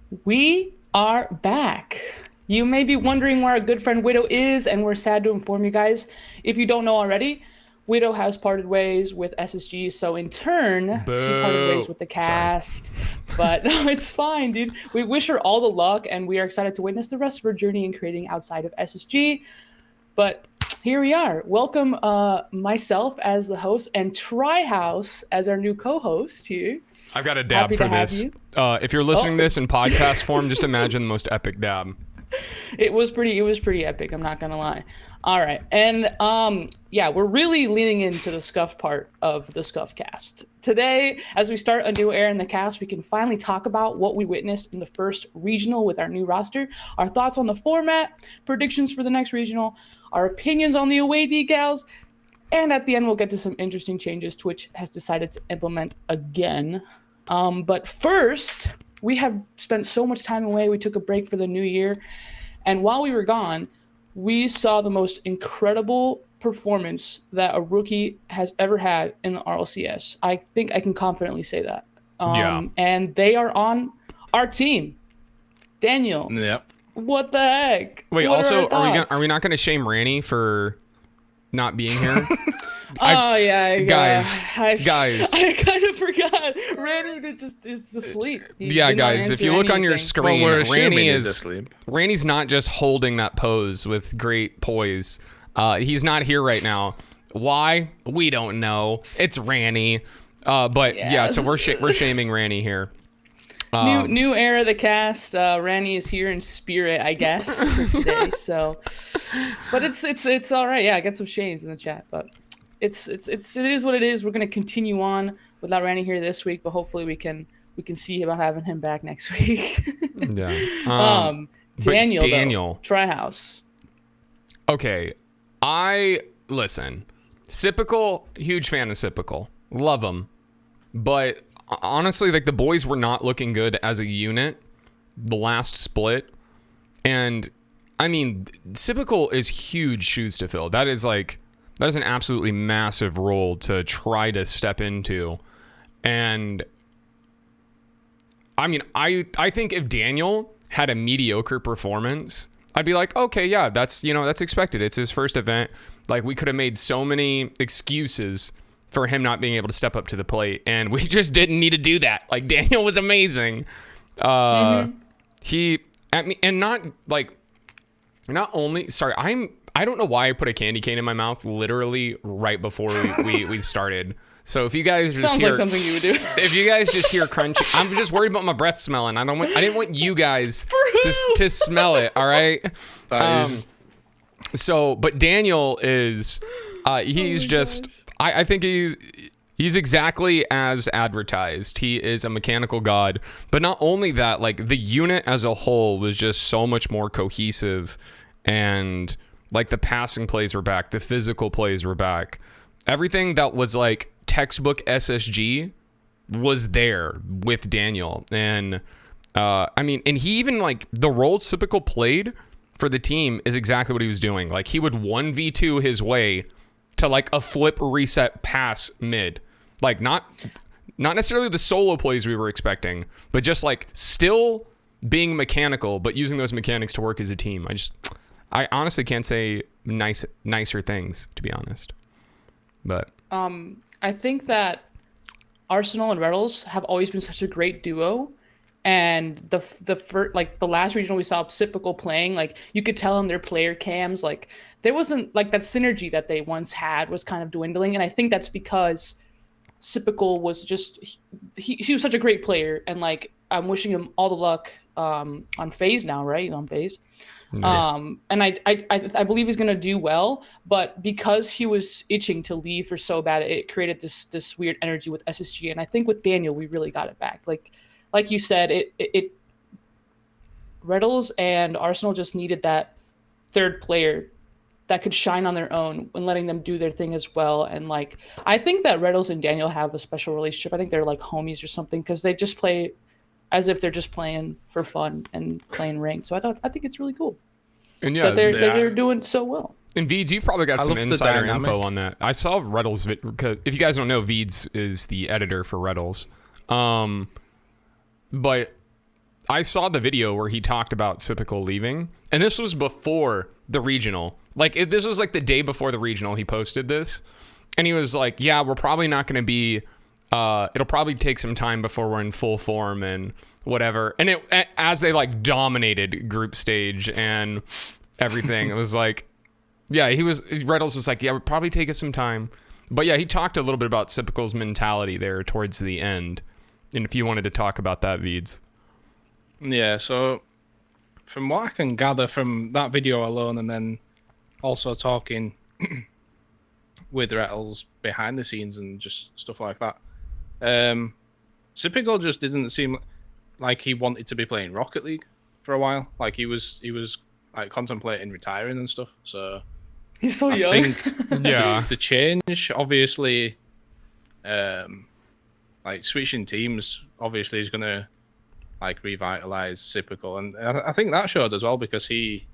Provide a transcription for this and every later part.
We are back. You may be wondering where our good friend Widow is, and we're sad to inform you guys. If you don't know already, Widow has parted ways with SSG, so in turn, she parted ways Boo. with the Sorry. cast. But no, it's fine, dude. We wish her all the luck, and we are excited to witness the rest of her journey in creating outside of SSG. But here we are. Welcome myself as the host and Tryhouse as our new co-host here. I've got a dab Happy for to have this. you. If you're listening to this in podcast form, just imagine the most epic dab. It was pretty epic, I'm not gonna lie. All right. And yeah, we're really leaning into the scuff part of the scuff cast. Today, as we start a new era in the cast, we can finally talk about what we witnessed in the first regional with our new roster, our thoughts on the format, predictions for the next regional, our opinions on the away decals, and at the end we'll get to some interesting changes Twitch has decided to implement again. But first, we have spent so much time away. We took a break for the new year. And while we were gone, we saw the most incredible performance that a rookie has ever had in the RLCS. I think I can confidently say that. Yeah. And they are on our team. Daniel, Yep. what the heck? Wait, What also, our are thoughts? we not going to shame Ranny for not being here? Oh yeah, guys, I kind of forgot. Randy just is asleep. He Yeah, did not guys, if answer you look on your anything. screen, Well, we're assuming Ranny he's is asleep. Ranny's not just holding that pose with great poise. He's not here right now. Why? We don't know. It's Ranny. But yeah, so we're shaming Ranny here. New era of the cast. Randy is here in spirit, I guess, for today. So, but it's all right. Yeah, I got some shames in the chat, but it is what it is. We're gonna continue on without Randy here this week, but hopefully we can see about having him back next week. Yeah. Daniel, Tryhouse. Okay, listen. Sipical, huge fan of Sipical. Love him. But honestly, like, the boys were not looking good as a unit the last split. And I mean, Sipical is huge shoes to fill. That is an absolutely massive role to try to step into. And I mean, I think if Daniel had a mediocre performance, I'd be like, okay, yeah, that's expected. It's his first event. Like, we could have made so many excuses for him not being able to step up to the plate, and we just didn't need to do that. Like, Daniel was amazing. He, I mean, and not only, sorry, I don't know why I put a candy cane in my mouth literally right before we started. So if you guys just Sounds hear, like something you would do. if you guys just hear crunching, I'm just worried about my breath smelling. I didn't want you guys to smell it. All right. But Daniel is, he's just, I think he's exactly as advertised. He is a mechanical god. But not only that, like, the unit as a whole was just so much more cohesive, and like the passing plays were back, the physical plays were back. Everything that was like textbook SSG was there with Daniel. And I mean, and he even, like, the roles typical played for the team is exactly what he was doing. Like, he would 1v2 his way to like a flip reset pass mid. Like, not necessarily the solo plays we were expecting, but just like still being mechanical, but using those mechanics to work as a team. I honestly can't say nicer things, to be honest. But I think that Arsenal and Reynolds have always been such a great duo, and the last regional we saw Sipical playing, like, you could tell in their player cams, like, there wasn't like that synergy that they once had was kind of dwindling, and I think that's because Sipical was just he was such a great player, and like, I'm wishing him all the luck on FaZe now, right? He's on FaZe. And I believe he's gonna do well, but because he was itching to leave for so bad, it created this weird energy with SSG, and I think with Daniel we really got it back. Like you said, it Reynolds and Arsenal just needed that third player that could shine on their own and letting them do their thing as well. And like, I think that Reynolds and Daniel have a special relationship. I think they're like homies or something, because they just play as if they're just playing for fun and playing ranked. So I think it's really cool. And yeah, that they're doing so well. And Veeds, you've probably got some insider info on that. I saw Reddles, because if you guys don't know, Veeds is the editor for Reddles. But I saw the video where he talked about Sypical leaving, and this was before the regional. Like, this was like the day before the regional. He posted this, and he was like, "Yeah, we're probably not going to be. It'll probably take some time before we're in full form and whatever." And as they like dominated group stage and everything, it was like, yeah, Reynolds was like, "Yeah, it would probably take us some time." But yeah, he talked a little bit about Sypical's mentality there towards the end. And if you wanted to talk about that, Veeds. Yeah, so from what I can gather from that video alone, and then also talking with Rettles behind the scenes and just stuff like that, Sypical just didn't seem like he wanted to be playing Rocket League for a while. Like he was like contemplating retiring and stuff. So He's so I young. think Yeah. the change, obviously, like switching teams, obviously is gonna like revitalize Sypical, and I think that showed as well because he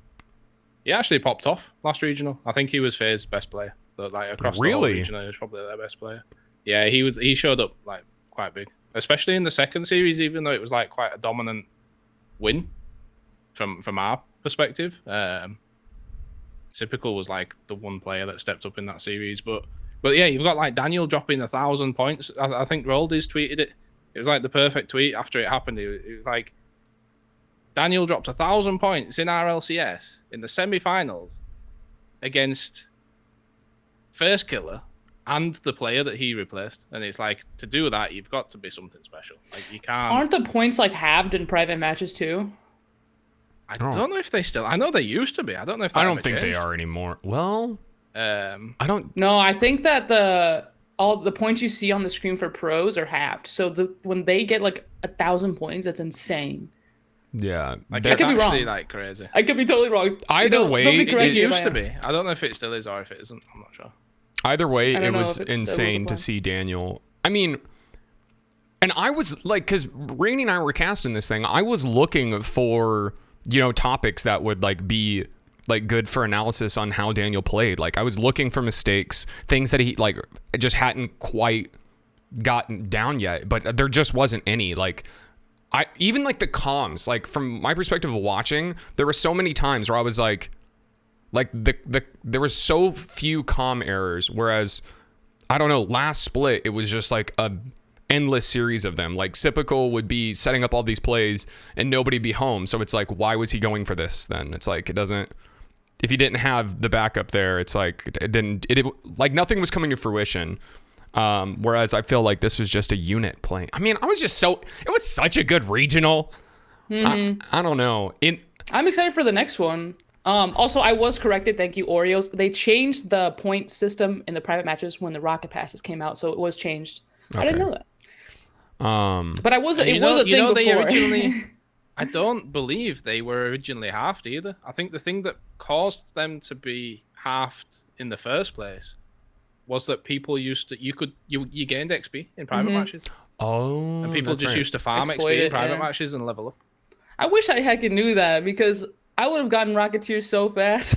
actually popped off last regional. I think he was FaZe's best player. So, like across the whole regional, he was probably their best player. Yeah, he showed up like quite big, especially in the second series, even though it was like quite a dominant win from our perspective. Sypical was like the one player that stepped up in that series, but yeah, you've got like Daniel dropping 1,000 points. I think Roldies tweeted it. It was like the perfect tweet after it happened. It was like Daniel dropped 1,000 points in RLCS in the semi-finals against First Killer and the player that he replaced, and it's like, to do that, you've got to be something special. Like you can't. Aren't the points like halved in private matches too? I don't know if they still. I know they used to be. I don't know if. I don't think they are anymore. Well, I don't. No, I think that all the points you see on the screen for pros are halved. So when they get like 1,000 points, that's insane. Yeah, like I could be actually wrong. like crazy. I could be totally wrong. Either way, It used to be. I don't know if it still is or if it isn't. I'm not sure. Either way, it know was if insane to see Daniel. I mean, and I was like, because Rainey and I were casting this thing, I was looking for, topics that would like be like good for analysis on how Daniel played. Like I was looking for mistakes, things that he like just hadn't quite gotten down yet, but there just wasn't any. Like even like the comms, like from my perspective of watching, there were so many times where I was like there was so few comm errors, whereas I don't know, last split it was just like a endless series of them. Like Sypical would be setting up all these plays and nobody be home, so it's like, why was he going for this then? It's like, it doesn't, if you didn't have the backup there, it's like it like nothing was coming to fruition. Whereas I feel like this was just a unit playing. I mean, it was such a good regional. I don't know. I'm excited for the next one. Also, I was corrected. Thank you, Oreos. They changed the point system in the private matches when the Rocket Passes came out, so it was changed. Okay. I didn't know that. But it was a thing before. They originally, I don't believe they were originally halved either. I think the thing that caused them to be halved in the first place was that people used to you gained XP in private matches. Oh, and people just used to farm XP in private matches and level up. I wish I heckin' knew that, because I would have gotten Rocketeer so fast.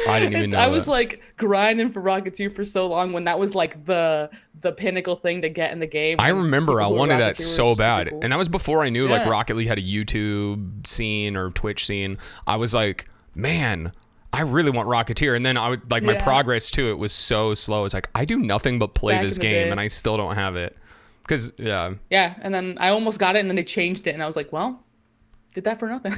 I didn't even know. I was like grinding for Rocketeer for so long when that was like the pinnacle thing to get in the game. I remember I wanted that so bad. Cool. And that was before I knew like Rocket League had a YouTube scene or Twitch scene. I was like, man, I really want Rocketeer. And then I would like my progress to it was so slow. It's like, I do nothing but play this game and I still don't have it. Because yeah, and then I almost got it and then they changed it and I was like, well, did that for nothing.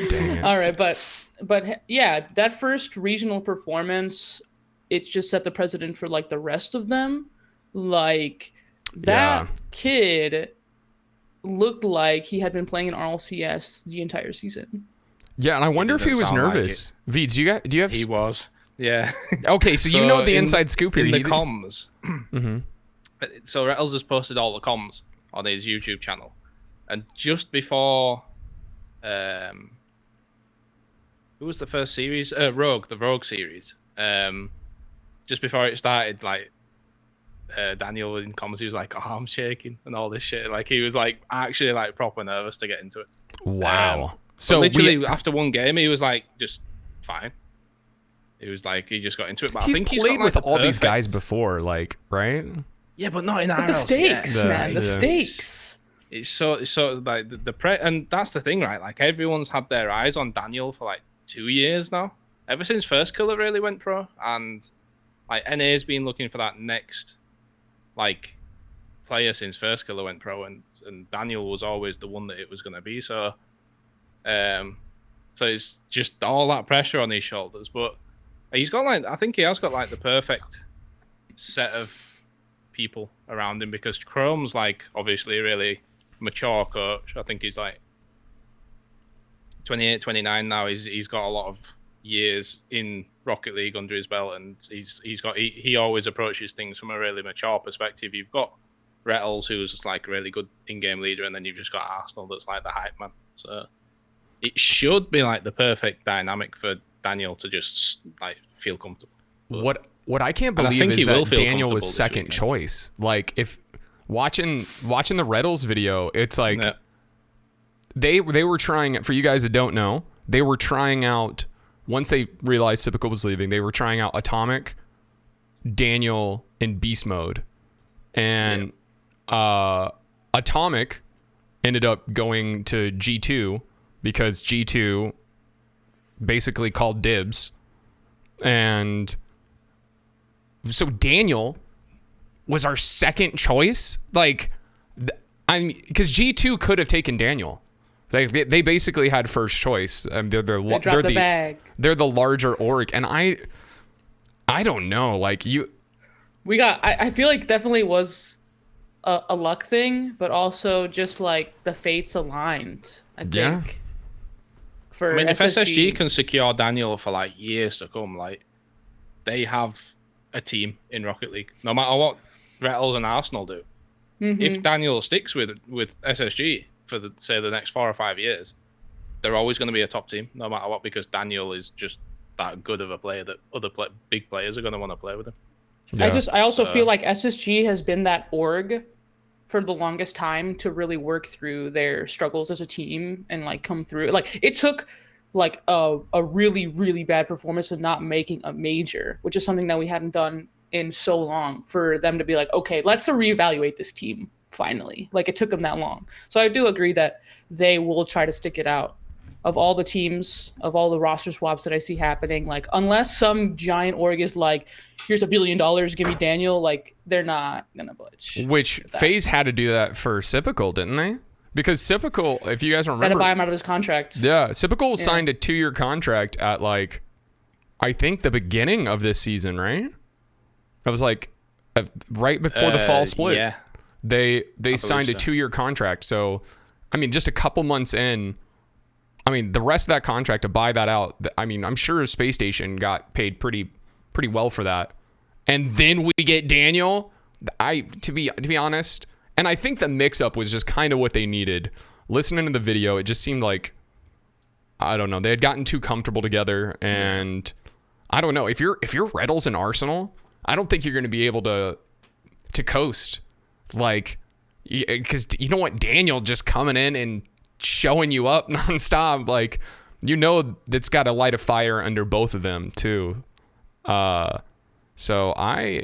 Dang it. All right, but yeah, that first regional performance, it just set the precedent for like the rest of them. Like that kid looked like he had been playing in RLCS the entire season. Yeah, and I wonder if he was nervous. Veeds, do you have? He was. Yeah. Okay, so you know the inside scoop here. In the comms. So Rettles has posted all the comms on his YouTube channel, and just before, who was the first series? The Rogue series. Just before it started, like Daniel in comms, he was like, "Oh, I'm shaking" and all this shit. Like he was like actually like proper nervous to get into it. Wow. So literally after one game, he was like just fine. It was like he just got into it. But I think he's played with all these guys before, like, right? Yeah, but not in RLCS. The stakes, man. The stakes. it's sort of like and that's the thing, right? Like everyone's had their eyes on Daniel for like 2 years now, ever since First Killer really went pro, and like NA's been looking for that next like player since First Killer went pro, and Daniel was always the one that it was going to be. So, so it's just all that pressure on his shoulders, but he's got like I think he has got like the perfect set of people around him, because Chrome's like obviously a really mature coach. I think he's like 28, 29 now. He's got a lot of years in Rocket League under his belt, and he always approaches things from a really mature perspective. You've got Rettles, who's like a really good in-game leader, and then you've just got Arsenal that's like the hype man. So it should be like the perfect dynamic for Daniel to just like feel comfortable. But, what I can't believe is that Daniel was second choice. Like if watching the Rettles video, it's like they were trying, for you guys that don't know, they were trying out, once they realized Typical was leaving, they were trying out Atomic, Daniel, and Beast Mode. And Atomic ended up going to G2 because G2 basically called dibs. And so Daniel was our second choice. Like, because G2 could have taken Daniel. They basically had first choice. They're the larger org, and I don't know. Like I feel like definitely was a luck thing, but also just like the fates aligned. I think. Yeah. I mean, if SSG can secure Daniel for like years to come, like they have a team in Rocket League, no matter what Rettles and Arsenal do. Mm-hmm. If Daniel sticks with SSG for the next 4 or 5 years, they're always going to be a top team, no matter what, because Daniel is just that good of a player that other big players are going to want to play with him. Yeah. I also feel like SSG has been that org for the longest time to really work through their struggles as a team and like come through. Like it took like a really, really bad performance of not making a major, which is something that we hadn't done in so long, for them to be like, okay, let's reevaluate this team finally. Like it took them that long. So I do agree that they will try to stick it out. Of all the teams, of all the roster swaps that I see happening, like unless some giant org is like, here's $1 billion, give me Daniel, like they're not gonna budge. Which FaZe had to do that for Sypical, didn't they? Because Sypical, if you guys remember, had to buy him out of his contract. Yeah, Sypical signed a 2-year contract at like, I think the beginning of this season, right? It was like right before the fall split. Yeah, they signed a 2-year contract. So, I mean, just a couple months in. I mean, the rest of that contract to buy that out, I mean, I'm sure Spacestation got paid pretty well for that. And then we get Daniel. To be honest, and I think the mix-up was just kind of what they needed. Listening to the video, it just seemed like, I don't know, they had gotten too comfortable together, and I don't know, if you're Rettles and Arsenal, I don't think you're going to be able to coast, like, because you don't want Daniel just coming in and showing you up nonstop. Like, you know, that's got to light a fire under both of them too. So I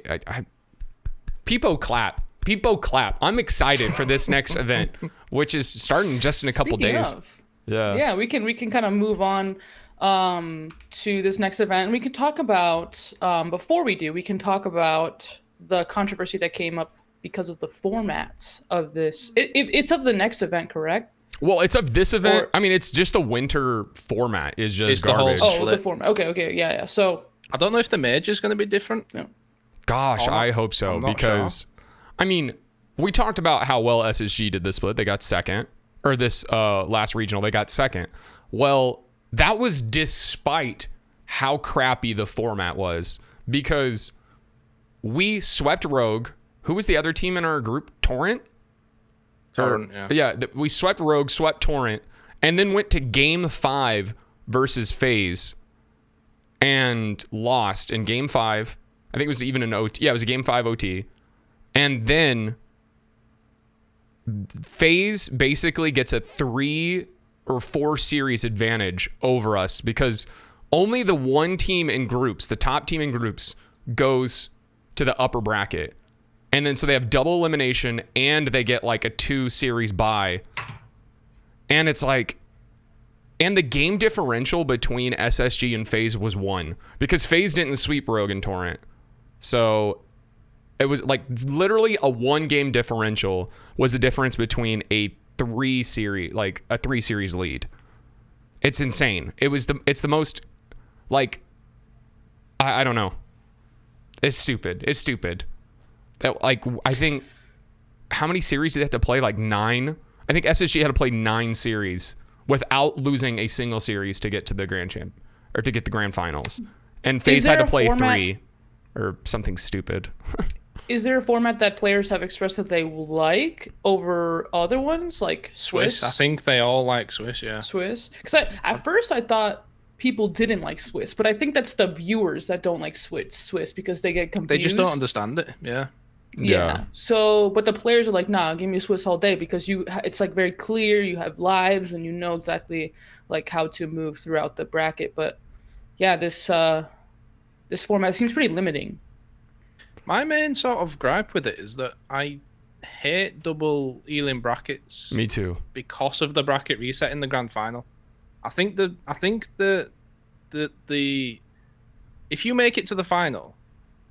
Peepo clap. I'm excited for this next event, which is starting just in a couple days. Yeah, we can kind of move on to this next event, and we can talk about before we do, we can talk about the controversy that came up because of the formats of this. It's of the next event, correct? Well, it's of this event. I mean, it's just the winter format is just garbage. The format. Okay, yeah. So I don't know if the major is going to be different. Yeah. Gosh, I hope so, because I mean, we talked about how well SSG did this split. They got second, or this last regional, they got second. Well, that was despite how crappy the format was, because we swept Rogue. Who was the other team in our group? Torrent? We swept Rogue, swept Torrent, and then went to Game 5 versus FaZe and lost in Game 5. I think it was even an OT. Yeah, it was a Game 5 OT. And then FaZe basically gets a 3 or 4 series advantage over us, because only the one team in groups, the top team in groups, goes to the upper bracket. And then so they have double elimination and they get like a 2-series bye. And it's like, and the game differential between SSG and FaZe was 1 because FaZe didn't sweep Rogue and Torrent. So it was like literally a 1-game differential was the difference between a 3-series lead. It's insane. It's the most like, I don't know. It's stupid. Like, I think, how many series did they have to play? Like 9? I think SSG had to play 9 series without losing a single series to get to the grand champ or to get the grand finals. And FaZe had to play 3 or something stupid. Is there a format that players have expressed that they like over other ones, like Swiss? I think they all like Swiss, yeah. Swiss? Because at first I thought people didn't like Swiss, but I think that's the viewers that don't like Swiss because they get confused. They just don't understand it, yeah. Yeah. So, but the players are like, nah, give me a Swiss all day because it's like very clear. You have lives and you know exactly like how to move throughout the bracket. But yeah, this format seems pretty limiting. My main sort of gripe with it is that I hate double Elim brackets. Me too. Because of the bracket reset in the grand final. I think the if you make it to the final,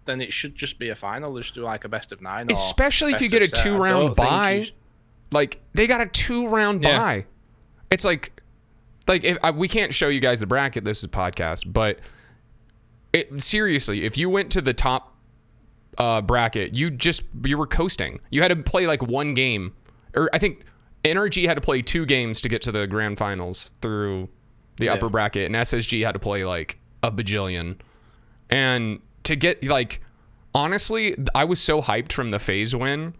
then it should just be a final. Just do like a best of 9. Especially if you get a 2-round bye. Like they got a 2-round bye. It's like if we can't show you guys the bracket. This is a podcast, but seriously, if you went to the top bracket, you were coasting. You had to play like 1 game, or I think NRG had to play 2 games to get to the grand finals through the upper bracket, and SSG had to play like a bajillion. And to get like, honestly, I was so hyped from the FaZe win.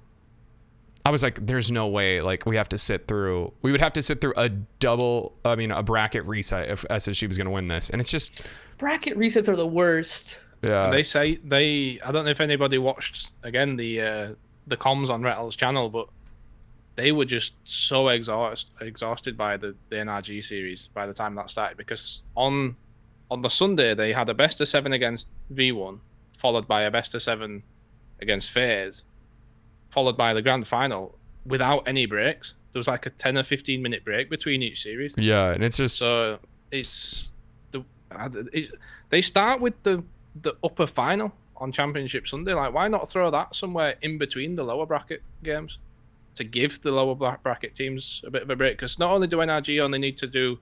I was like, there's no way like we would have to sit through a bracket reset if SSG was going to win this. And it's just, bracket resets are the worst. Yeah. And I don't know if anybody watched again the comms on Retal's channel, but they were just so exhausted by the NRG series by the time that started, because on the Sunday they had a best of 7 against V1, followed by a best of 7 against FaZe, followed by the grand final without any breaks. There was like a 10 or 15 minute break between each series. Yeah, and it's just they start with the upper final on Championship Sunday. Like, why not throw that somewhere in between the lower bracket games to give the lower bracket teams a bit of a break? Because not only do NRG only need to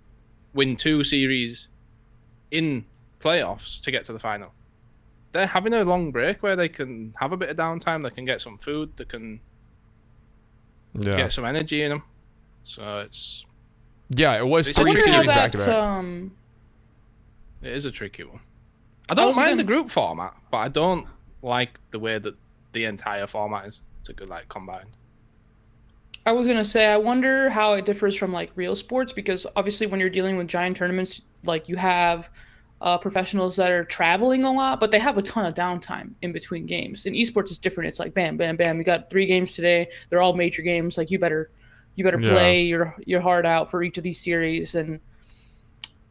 win 2 series in playoffs to get to the final, they're having a long break where they can have a bit of downtime, they can get some food, they can get some energy in them. So it's... Yeah, it was 3 series back to back. It is a tricky one. I don't mind the group format, but I don't like the way that the entire format is combined. I was gonna say, I wonder how it differs from like real sports, because obviously when you're dealing with giant tournaments, like you have professionals that are traveling a lot, but they have a ton of downtime in between games. In esports, it's different. It's like bam, bam, bam. You got 3 games today. They're all major games. Like you better play your heart out for each of these series. And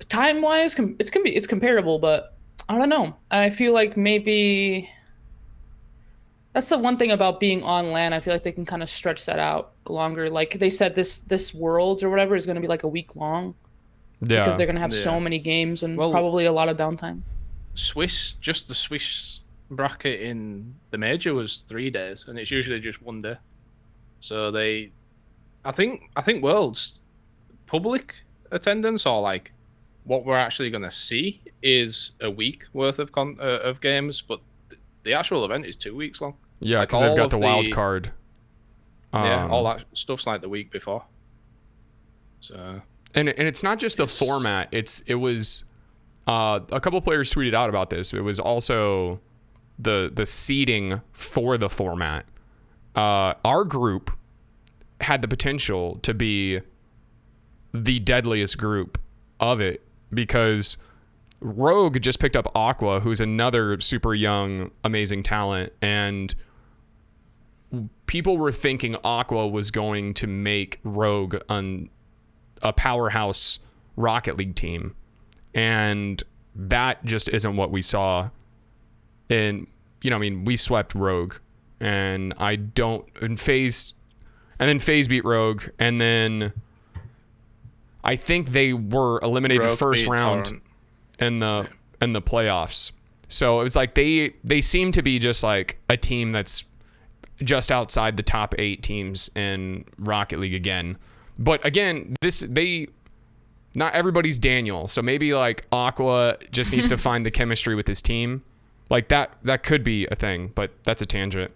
time wise, it's comparable, but I don't know. I feel like maybe that's the one thing about being on LAN. I feel like they can kind of stretch that out longer. Like they said, this Worlds or whatever is going to be like a week long. Yeah. Because they're going to have so many games and probably a lot of downtime. Just the Swiss bracket in the major was 3 days, and it's usually just 1 day. So I think Worlds public attendance, or like what we're actually going to see, is a week worth of games, but the actual event is 2 weeks long. Yeah, because they've got the wild card. All that stuff's like the week before. So... And it's not just the format. It was a couple players tweeted out about this. It was also the seeding for the format. Our group had the potential to be the deadliest group of it, because Rogue just picked up Aqua, who's another super young, amazing talent, and people were thinking Aqua was going to make Rogue a powerhouse Rocket League team, and that just isn't what we saw. And we swept Rogue and FaZe beat Rogue, and then I think they were eliminated Rogue first beat round Torrent. in the playoffs. So it's like they seem to be just like a team that's just outside the top 8 teams in Rocket League again. But again, not everybody's Daniel. So maybe like Aqua just needs to find the chemistry with his team. Like that could be a thing, but that's a tangent.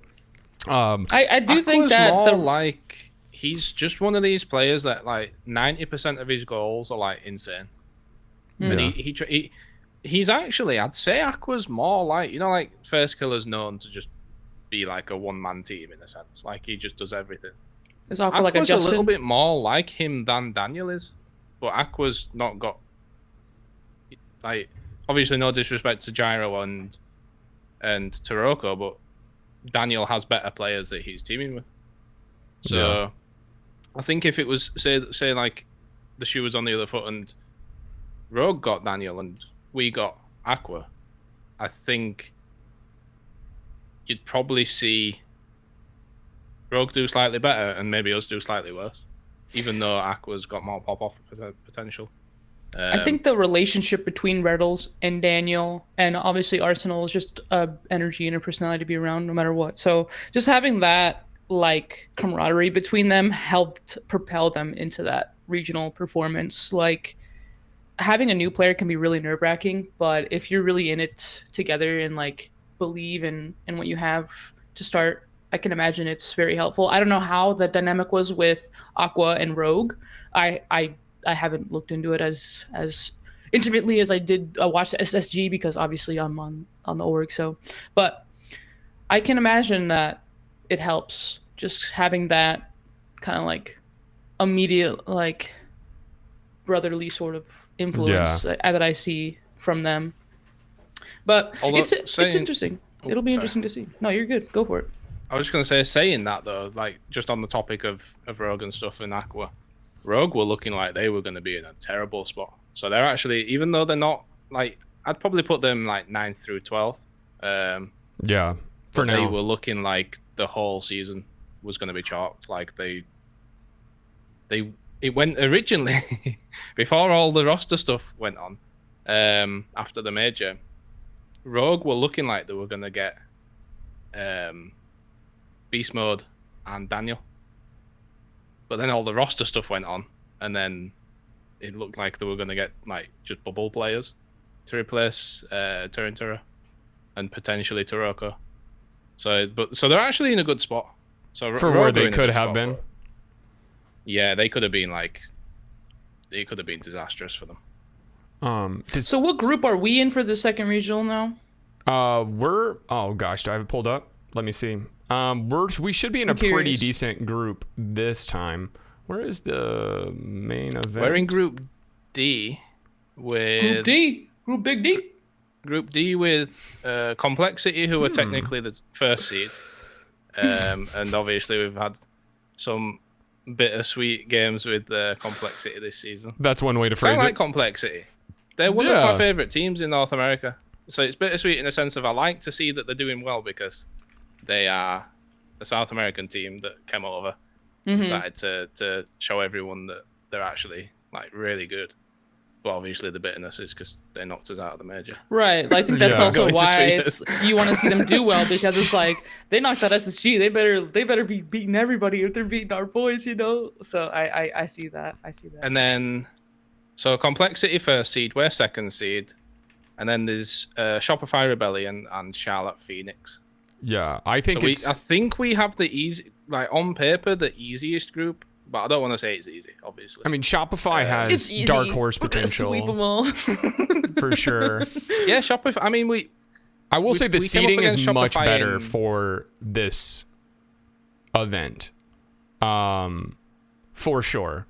I do think Aqua's that more like he's just one of these players that like 90% of his goals are like insane. But he's actually, I'd say Aqua's more like, like First Killer's known to just be like a one-man team in a sense. Like he just does everything. is Aqua like a Aqua's Justin? a little bit more like him than Daniel is. But Aqua's not got, like, obviously no disrespect to Gyro and Taroko, but Daniel has better players that he's teaming with. So I think if it was say like the shoe was on the other foot and Rogue got Daniel and we got Aqua, I think you'd probably see Rogue do slightly better and maybe us do slightly worse, even though Aqua's got more pop-off potential. I think the relationship between Reddles and Daniel, and obviously Arsenal, is just energy and a personality to be around no matter what. So just having that like camaraderie between them helped propel them into that regional performance. Like having a new player can be really nerve-wracking, but if you're really in it together and like believe in what you have to start, I can imagine it's very helpful. I don't know how the dynamic was with Aqua and Rogue. I haven't looked into it as intimately as I did watch the SSG because obviously I'm on the org. So, but I can imagine that it helps just having that kind of like immediate like brotherly sort of influence that I see from them. But it's interesting. It'll be interesting to see. No, you're good. Go for it. I was just going to say, saying that though, like just on the topic of Rogue and stuff and Aqua, Rogue were looking like they were going to be in a terrible spot. So they're actually, even though they're not like, I'd probably put them like 9th through 12th. Yeah, for now. They were looking like the whole season was going to be chalked. Like it went originally, before all the roster stuff went on, after the major, Rogue were looking like they were going to get Beast Mode and Daniel. But then all the roster stuff went on, and then it looked like they were going to get like just bubble players to replace Turintura and potentially Taroko. So they're actually in a good spot. So for where they could have been. Yeah, they could have been like, it could have been disastrous for them. So what group are we in for the second regional now? Oh gosh, do I have it pulled up? Let me see. We should be in a pretty decent group this time. Where is the main event? We're in Group D with Group Big D. Group D with Complexity, who are technically the first seed, and obviously we've had some bittersweet games with Complexity this season. That's one way to phrase it. I like Complexity. They're one of my favorite teams in North America. So it's bittersweet in the sense of I like to see that they're doing well because they are a South American team that came over and decided to show everyone that they're actually like really good. But obviously the bitterness is because they knocked us out of the major. Right. I think that's also why you want to see them do well, because it's like they knocked out SSG. They better be beating everybody if they're beating our boys, So I see that. And then so Complexity first seed, we're second seed. And then there's Shopify Rebellion and Charlotte Phoenix. Yeah, I think I think we have the easy, like on paper, the easiest group, but I don't want to say it's easy, obviously. I mean, Shopify has dark horse potential. Sweep them all. For sure. Yeah, Shopify. I mean, I will say the seeding is much Shopify better for this event, for sure,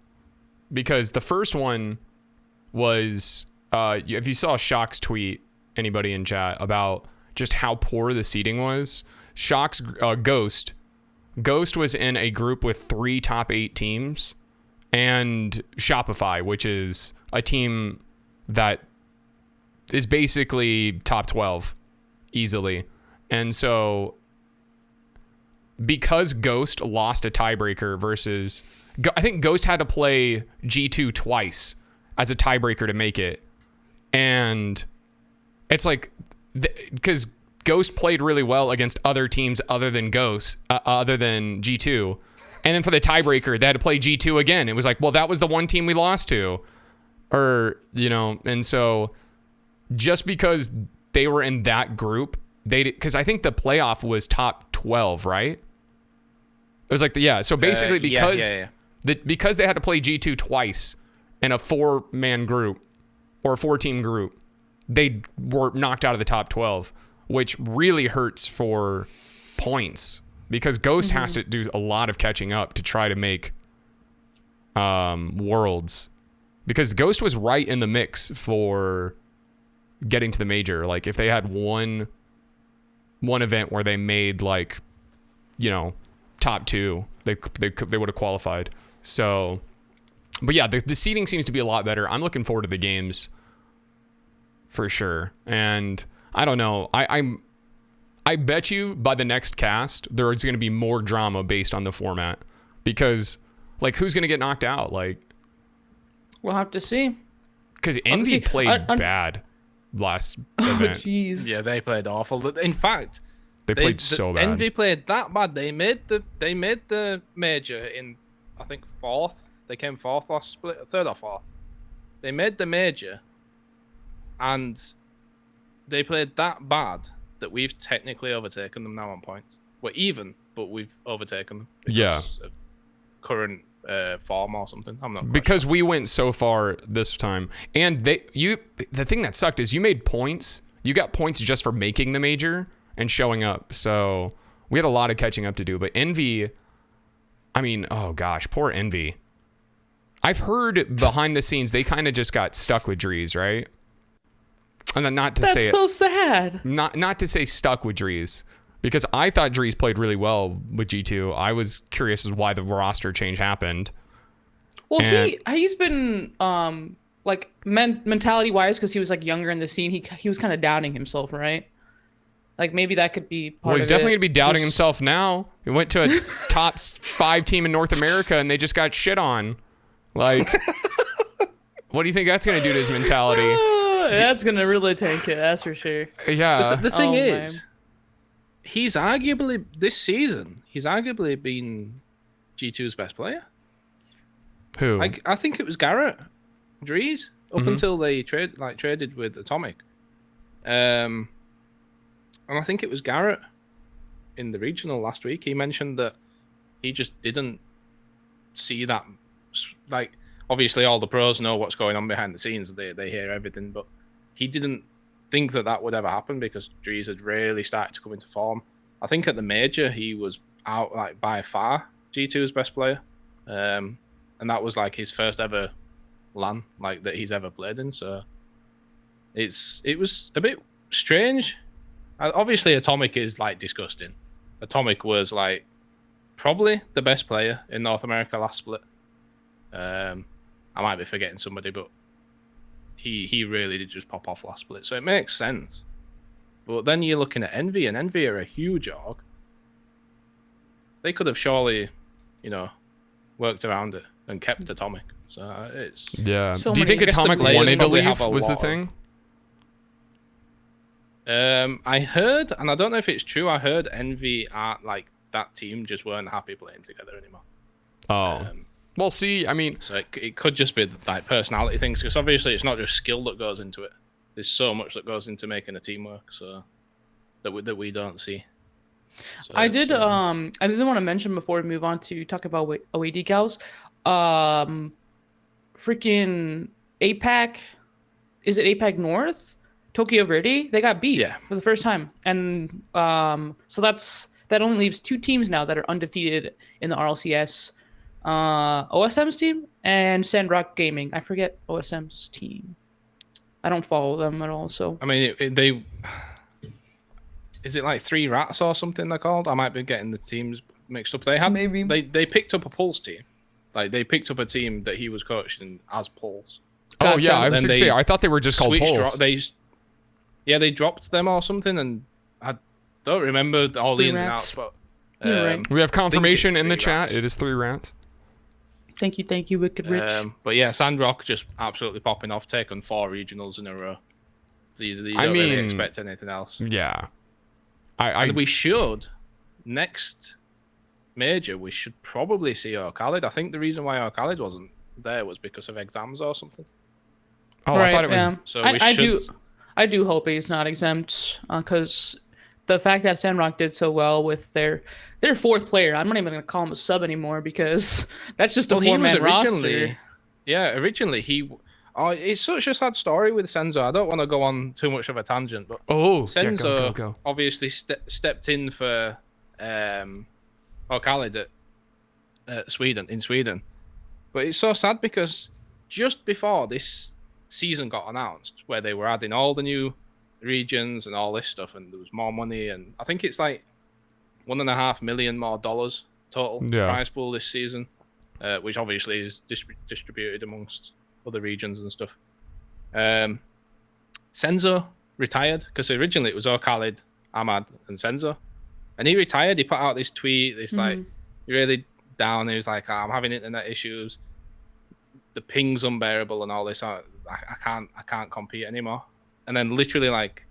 because the first one was, if you saw Shock's tweet, anybody in chat, about just how poor the seeding was. Shock's Ghost was in a group with 3 top 8 teams, and Shopify, which is a team that is basically top 12 easily. And so because Ghost lost a tiebreaker versus, I think Ghost had to play G2 twice as a tiebreaker to make it. And it's like, because Ghost played really well against other teams other than Ghost, other than G2. And then for the tiebreaker, they had to play G2 again. It was like, well, that was the one team we lost to. Or, you know, and so just because they were in that group, because I think the playoff was top 12, right? It was like, so basically because they had to play G2 twice in a 4-man group or a 4-team group, they were knocked out of the top 12, which really hurts for points because Ghost has to do a lot of catching up to try to make Worlds, because Ghost was right in the mix for getting to the major. Like if they had one event where they made like, you know, top 2, they would have qualified. So, but yeah, the seeding seems to be a lot better. I'm looking forward to the games for sure. And I don't know. I bet you by the next cast there is going to be more drama based on the format, because like who's going to get knocked out? Like we'll have to see. Because Envy played bad last event. Jeez. Yeah, they played awful. In fact, they played so bad. Envy played that bad. They made the major in, I think, 4th. They came 4th last split, 3rd or 4th. They made the major, and they played that bad that we've technically overtaken them now on points. We're even, but we've overtaken them because of current form or something. I'm not because we went so far this time, and the thing that sucked is you made points. You got points just for making the major and showing up. So we had a lot of catching up to do. But Envy, I mean, oh gosh, poor Envy. I've heard behind the scenes they kind of just got stuck with Drees, right? And then That's so sad. Not to say stuck with Drees, because I thought Drees played really well with G2. I was curious as why the roster change happened. Well, he's been like mentality wise, because he was like younger in the scene. He was kind of doubting himself, right? Like maybe that could be part of it. Well, he's definitely gonna be doubting himself now. He went to a top 5 team in North America and they just got shit on. Like, what do you think that's gonna do to his mentality? That's gonna really tank it. That's for sure. Yeah. The thing is, he's arguably this season. He's arguably been G2's best player. Who? I think it was Garrett Drees up until they traded with Atomic. And I think it was Garrett in the regional last week. He mentioned that he just didn't see that. Like, obviously, all the pros know what's going on behind the scenes. They hear everything, but he didn't think that would ever happen because Drees had really started to come into form. I think at the major he was out like by far G2's best player, and that was like his first ever LAN like that he's ever played in. So it was a bit strange. Obviously, Atomic is like disgusting. Atomic was like probably the best player in North America last split. I might be forgetting somebody, but he really did just pop off last split, so it makes sense. But then you're looking at Envy, and Envy are a huge org. They could have surely, you know, worked around it and kept Atomic. So it's Do you think Atomic wanted to leave? Was the thing? I heard, and I don't know if it's true. I heard Envy like that team just weren't happy playing together anymore. Oh. Well, see, I mean... So it could just be like personality things, because obviously it's not just skill that goes into it. There's so much that goes into making a team work, so that we don't see. So I didn't want to mention before we move on to talk about Away Decals. Freaking APAC, is it APAC North? Tokyo Verde, they got beat for the first time. And so that only leaves 2 teams now that are undefeated in the RLCS. OSM's team and Sandrock Gaming. I forget OSM's team. I don't follow them at all. So I mean, is it like 3 Rats or something they're called? I might be getting the teams mixed up. They had they picked up a Pulse team. Like they picked up a team that he was coaching as Pulse. Oh yeah, I was gonna say I thought they were just called Pulse. They dropped them or something, and I don't remember all the ins and outs, but You're right. We have confirmation in the 3 chat. rats. It is 3 rats. Thank you, Wicked Rich. But yeah, Sandrock just absolutely popping off, taking 4 regionals in a row. So you don't I really mean, expect anything else. Yeah. And we should, next major, we should probably see Khalid. I think the reason why Khalid wasn't there was because of exams or something. Oh, I thought it was. Yeah. So I do hope he's not exempt because the fact that Sandrock did so well with their 4th player, I'm not even going to call him a sub anymore because that's just a 4-man roster. Yeah, originally it's such a sad story with Senzo. I don't want to go on too much of a tangent, but Senzo go. obviously stepped in for Khalid at Sweden. But it's so sad because just before this season got announced, where they were adding all the new regions and all this stuff, and there was more money, and I think it's like $1.5 million more total prize pool this season, which obviously is distributed amongst other regions and stuff. Senzo retired because originally it was Khalid, Ahmad, and Senzo, and he retired. He put out this tweet, like really down. He was like, "I'm having internet issues. The ping's unbearable and all this. I can't compete anymore." And then literally like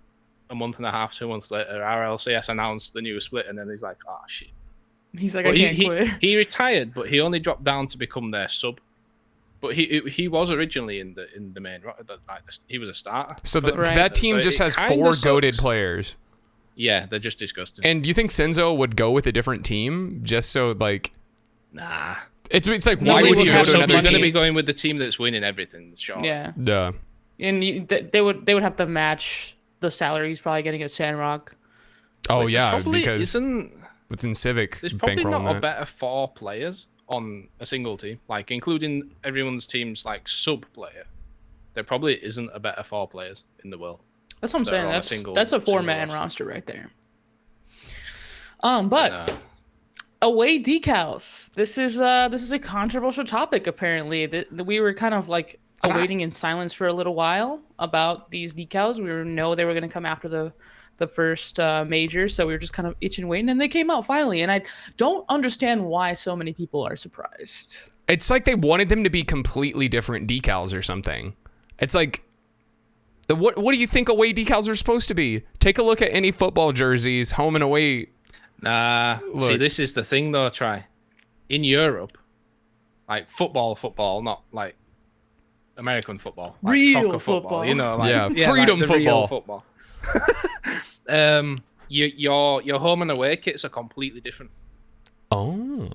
a month and a half, 2 months later, RLCS announced the new split, and then he's like, "Oh shit." He's like, "I can't quit." He retired, but he only dropped down to become their sub. But he was originally in the main. He was a starter. So that team just has 4 goated players. Yeah, they're just disgusting. And do you think Senzo would go with a different team just so like? Nah. It's like why would you go to another You're team? going to be going with the team that's winning everything. Sure. Yeah. Yeah. And they would have to match the salary he's probably getting at Sandrock. Oh yeah, probably because within Civic, there's probably not that. a better 4 players on a single team, like including everyone's team's like sub player. There probably isn't a better 4 players in the world. That's what I'm saying. That's a 4-man roster right there. But Away Decals. This is a controversial topic. Apparently, we were kind of like awaiting in silence for a little while about these decals. We know they were going to come after the first major, so we were just kind of itching, waiting, and they came out finally. And I don't understand why so many people are surprised. It's like they wanted them to be completely different decals or something. It's like, what do you think away decals are supposed to be? Take a look at any football jerseys, home and away. Nah, look. See, this is the thing though, in Europe, like football, not like American football. Like real soccer football. You know, like, freedom like the real football. Your home and away kits are completely different. Oh.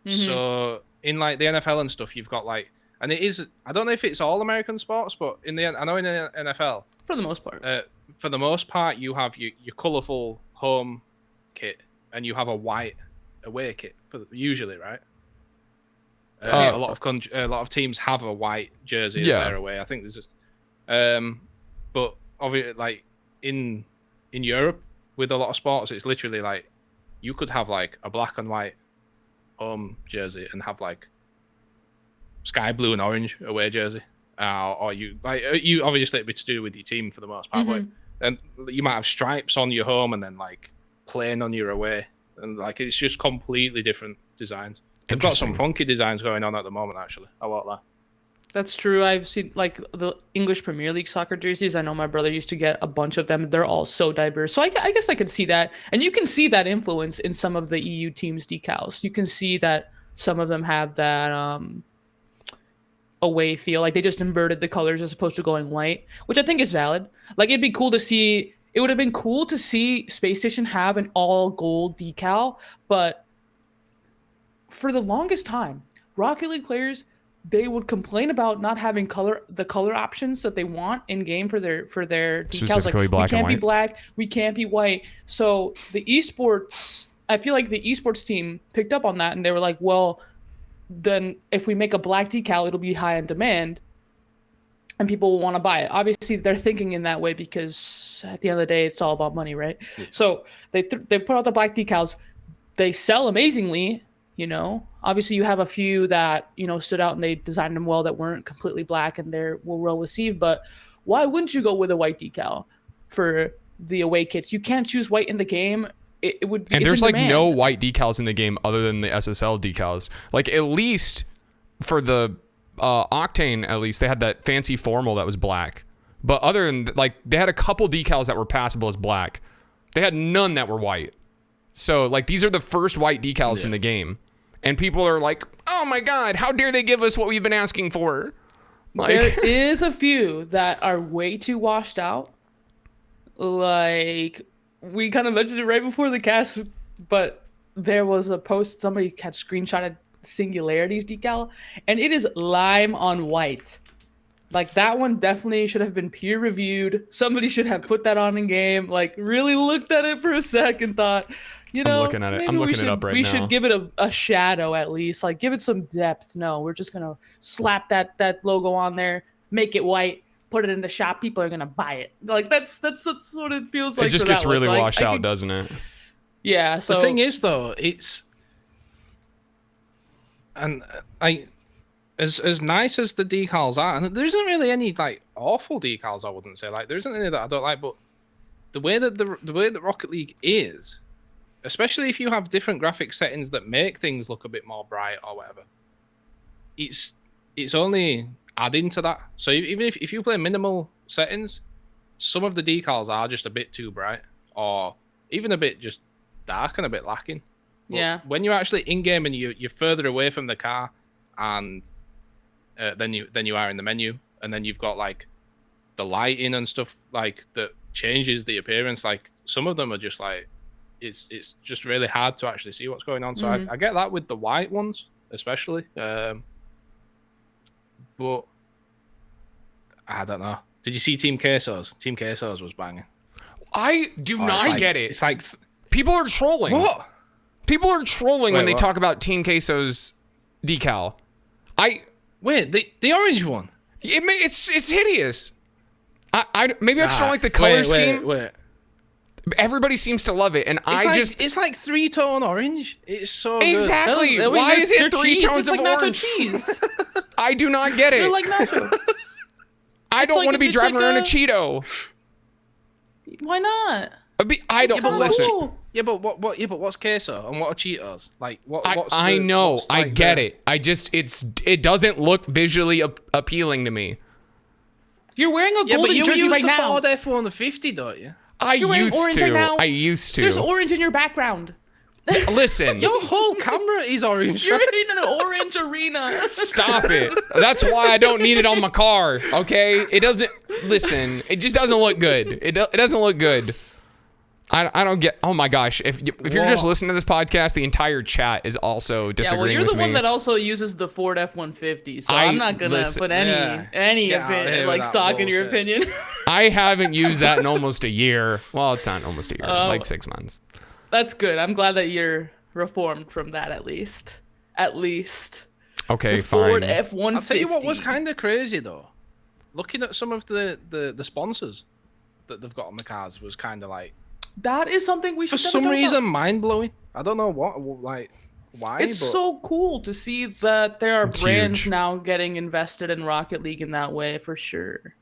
So in like the NFL and stuff, you've got like, and it is, I don't know if it's all American sports, but I know in the NFL, for the most part, you have your colourful home kit and you have a white away kit usually, right? A lot of teams have a white jersey as their away. I think there's just, but obviously, like in Europe with a lot of sports, it's literally like you could have like a black and white home jersey and have like sky blue and orange away jersey, or you obviously it'd be to do with your team for the most part, but and you might have stripes on your home and then like plain on your away, and like it's just completely different designs. They've got some funky designs going on at the moment, actually. I won't lie. That's true. I've seen like the English Premier League soccer jerseys. I know my brother used to get a bunch of them. They're all so diverse. So I guess I could see that. And you can see that influence in some of the EU teams' decals. You can see that some of them have that away feel. Like they just inverted the colors as opposed to going white, which I think is valid. Like it'd be cool to see. It would have been cool to see Spacestation have an all gold decal, but for the longest time, Rocket League players, they would complain about not having the color options that they want in game for their decals. Specifically like, black we can't and be black, we can't be white. So the esports, I feel like the esports team picked up on that and they were like, well, then if we make a black decal, it'll be high in demand and people will want to buy it. Obviously, they're thinking in that way because at the end of the day, it's all about money, right? Yeah. So they put out the black decals. They sell amazingly. You know, obviously you have a few that, you know, stood out and they designed them well that weren't completely black and were well received. But why wouldn't you go with a white decal for the away kits? You can't choose white in the game. it would be. And it's there's in like demand. no white decals in the game other than the SSL decals. Like at least for the Octane, at least they had that fancy formal that was black. But other than like they had a couple decals that were passable as black. They had none that were white. So like these are the first white decals in the game. And people are like, "Oh my god, how dare they give us what we've been asking for?" Like There is a few that are way too washed out. Like we kind of mentioned it right before the cast, but there was a post somebody had screenshotted Singularity's decal, and it is lime on white. Like that one definitely should have been peer reviewed. Somebody should have put that on in game. Like really looked at it for a second, thought, you know, looking at it. maybe I'm we looking should, it up right we now. should give it a shadow at least. Like give it some depth. No, we're just gonna slap that logo on there, make it white, put it in the shop. People are gonna buy it. Like that's what it feels like. it just for gets that one. really So I washed out, could- doesn't it? Yeah. So The thing is, though, it's and I as nice as the decals are, and there isn't really any like awful decals. I wouldn't say like there isn't any that I don't like, but the way that Rocket League is, especially if you have different graphic settings that make things look a bit more bright or whatever, it's only adding to that. So even if you play minimal settings, some of the decals are just a bit too bright, or even a bit just dark and a bit lacking. But yeah. when you're actually in game and you're further away from the car, and than you are in the menu, and then you've got like the lighting and stuff like that changes the appearance. Like some of them are just like it's just really hard to actually see what's going on. So I get that with the white ones especially, but I don't know. Did you see Team Queso's? Team Queso's was banging. I do not get it. It's like People are trolling. what? People are trolling when Wait, they what? talk about Team Queso's decal. Wait, the orange one. It's hideous. I maybe I just don't like the color scheme. Wait. Everybody seems to love it, and It's like 3-tone orange. It's so exactly. They're- Why is they're it three cheese. tones It's of like nacho orange? cheese. I do not get They're it. like nacho. I don't like- want to be it's driving like around a a- Cheeto. Why not? I don't kinda listen. cool. Yeah, but what? Yeah, but what's queso and what are Cheetos? Like what? I know. I get it. It doesn't look visually appealing to me. You're wearing a Yeah, but golden you jersey use right the now. Ford F-150, don't you? You're wearing orange right now. I used to. There's orange in your background. Listen. Your whole camera is orange. You're right? in an orange arena. Stop it. That's why I don't need it on my car, okay? It doesn't, listen, it just doesn't look good. It doesn't look good. I don't get, oh my gosh. If you're just Whoa. listening to this podcast, the entire chat is also Yeah, well, disagreeing you're the with me. one that also uses the Ford F-150, so I- I'm not gonna listen, put Yeah. any Get of out of here it with like that stock in your bullshit. opinion. I haven't used that in almost a year. Well, it's not almost a year, like 6 months. That's good. I'm glad that you're reformed from that at least. At least. Okay, The Ford fine. F-150. I'll tell you what was kind of crazy though. Looking at some of the sponsors that they've got on the cars was kind of like, That is something we for should some never talk reason, about. mind blowing. I don't know why. It's but so cool to see that there are It's brands huge. now getting invested in Rocket League in that way for sure.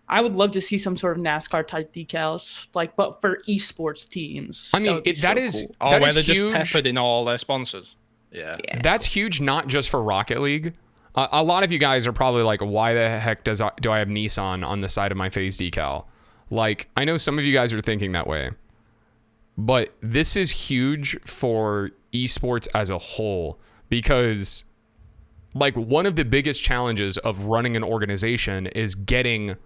I would love to see some sort of NASCAR type decals, like, but for esports teams. I mean, would be that so is cool. oh, that where is they're huge. just peppered in all their sponsors. Yeah. Yeah. That's huge, not just for Rocket League. A lot of you guys are probably like, why the heck do I have Nissan on the side of my FaZe decal? Like, I know some of you guys are thinking that way. But this is huge for esports as a whole because, like, one of the biggest challenges of running an organization is getting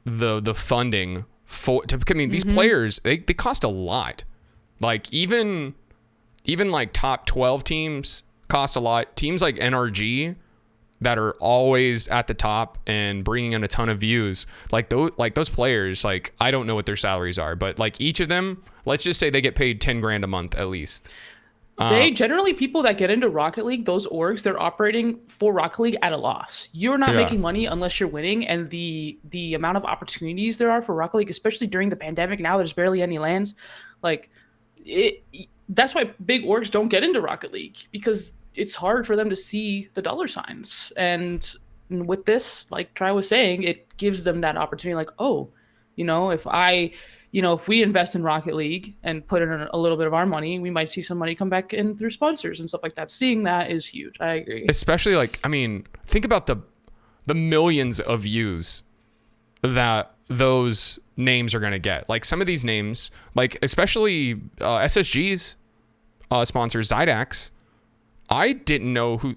the funding for. I mean, these players they cost a lot. Like even like top 12 teams cost a lot. Teams like NRG that are always at the top and bringing in a ton of views, like those players, like I don't know what their salaries are, but like each of them, let's just say they get paid 10 grand a month at least. They generally, people that get into Rocket League, those orgs, they're operating for Rocket League at a loss. You're not Yeah. making money unless you're winning, and the amount of opportunities there are for Rocket League, especially during the pandemic, now there's barely any lands. Like that's why big orgs don't get into Rocket League, because it's hard for them to see the dollar signs. And with this, like Tri was saying, it gives them that opportunity. Like, oh, you know, if I you know, if we invest in Rocket League and put in a little bit of our money, we might see some money come back in through sponsors and stuff like that. Seeing that is huge. I agree. Especially like, I mean, think about the millions of views that those names are going to get. Like some of these names, like especially SSG's sponsor Zydax. I didn't know who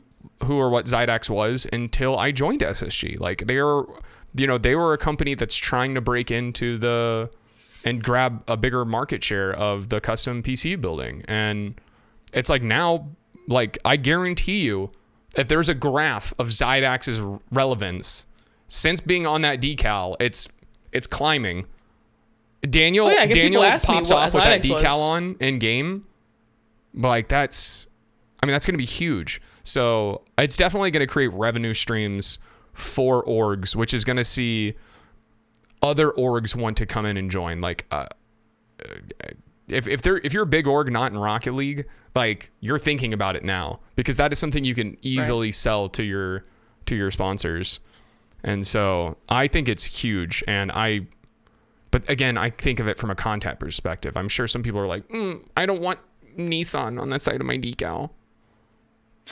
or what Zydax was until I joined SSG. Like they were a company that's trying to break into and grab a bigger market share of the custom PC building. And it's like now, like I guarantee you, if there's a graph of Zydax's relevance since being on that decal, it's climbing. Daniel pops off with that decal on in game. Like that's going to be huge. So it's definitely going to create revenue streams for orgs, which is going to see other orgs want to come in and join. Like, if you're a big org not in Rocket League, like you're thinking about it now because that is something you can easily sell to your sponsors. And so I think it's huge. But again, I think of it from a content perspective. I'm sure some people are like, I don't want Nissan on the side of my decal.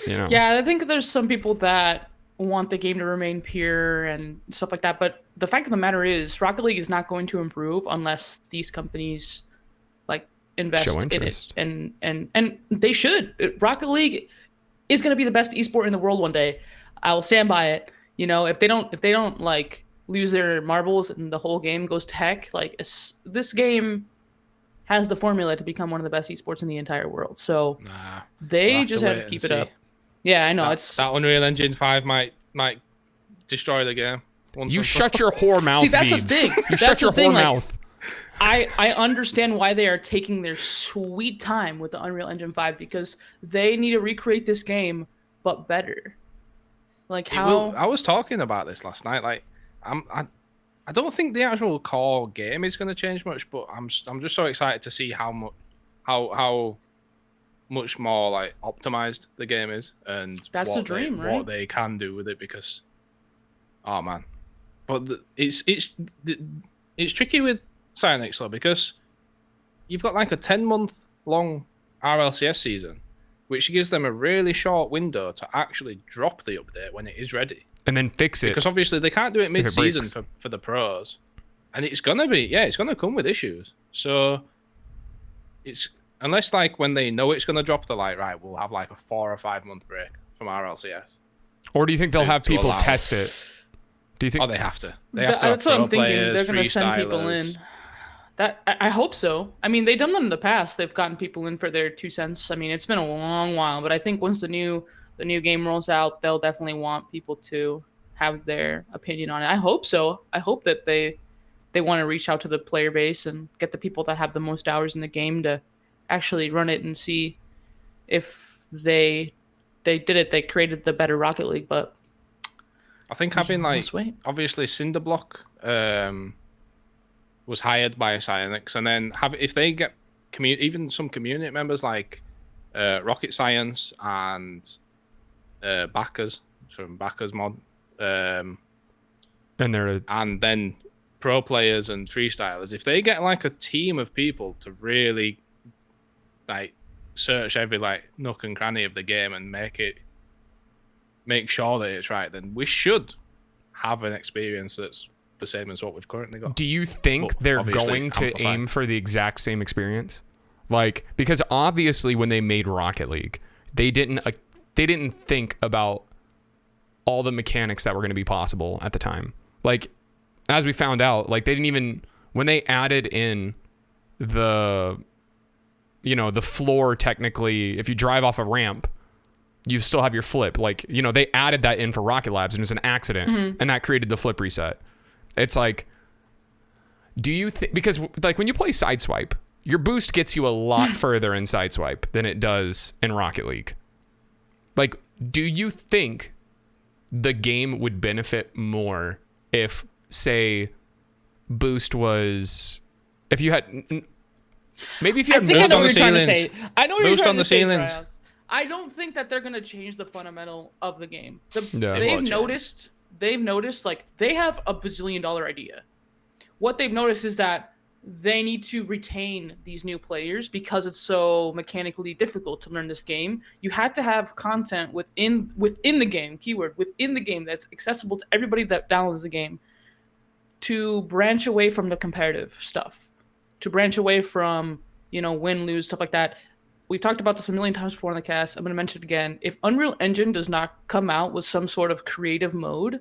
You know? Yeah, I think there's some people that want the game to remain pure and stuff like that. But the fact of the matter is, Rocket League is not going to improve unless these companies like invest in it, and they should. Rocket League is going to be the best esport in the world one day. I'll stand by it. You know, if they don't like lose their marbles and the whole game goes to heck, like this game has the formula to become one of the best esports in the entire world. So they just have to keep it up. Yeah, I know. It's that Unreal Engine 5 might destroy the game. You shut your whore mouth. See, that's the thing. You shut your whore mouth. I understand why they are taking their sweet time with the Unreal Engine 5 because they need to recreate this game, but better. Like how I was talking about this last night. Like I don't think the actual core game is going to change much, but I'm just so excited to see how much more like optimized the game is and that's the dream, right? What they can do with it because, oh man, but it's tricky with Psyonix though because you've got like a 10-month long RLCS season, which gives them a really short window to actually drop the update when it is ready and then fix it because obviously they can't do it mid-season for the pros, and it's gonna come with issues. So it's. Unless, like, when they know it's going to drop, they're like, right, we'll have, like, a 4 or 5 month break from RLCS. Or do you think they'll have people test it? Do you think? Oh, they have to. That's what I'm thinking. They're going to send people in. I hope so. I mean, they've done that in the past. They've gotten people in for their 2 cents. I mean, it's been a long while, but I think once the new game rolls out, they'll definitely want people to have their opinion on it. I hope so. I hope that they want to reach out to the player base and get the people that have the most hours in the game to actually run it and see if they did it. They created the better Rocket League, but I think having like obviously Cinderblock was hired by Psyonix, and then if they get even some community members like Rocket Science and Backers from Backers Mod, and then pro players and freestylers, if they get like a team of people to really like search every like nook and cranny of the game and make sure that it's right, then we should have an experience that's the same as what we've currently got. Do you think they're going to aim for the exact same experience? Like, because obviously when they made Rocket League, they didn't think about all the mechanics that were going to be possible at the time. Like, as we found out, like they didn't even, when they added in the floor, technically, if you drive off a ramp, you still have your flip. Like, they added that in for Rocket Labs and it was an accident, and that created the flip reset. It's like, do you think, because like when you play Sideswipe, your boost gets you a lot further in Sideswipe than it does in Rocket League. Like, do you think the game would benefit more if, say, boost was, if you had, maybe if you had boost on the ceilings. I know what you're trying to say. Ceilings. I don't think that they're going to change the fundamental of the game. They've noticed like they have a $1 bazillion idea. What they've noticed is that they need to retain these new players because it's so mechanically difficult to learn this game. You had to have content within the game, keyword, within the game that's accessible to everybody that downloads the game, to branch away from the competitive stuff, to branch away from, win, lose, stuff like that. We've talked about this a million times before on the cast. I'm going to mention it again. If Unreal Engine does not come out with some sort of creative mode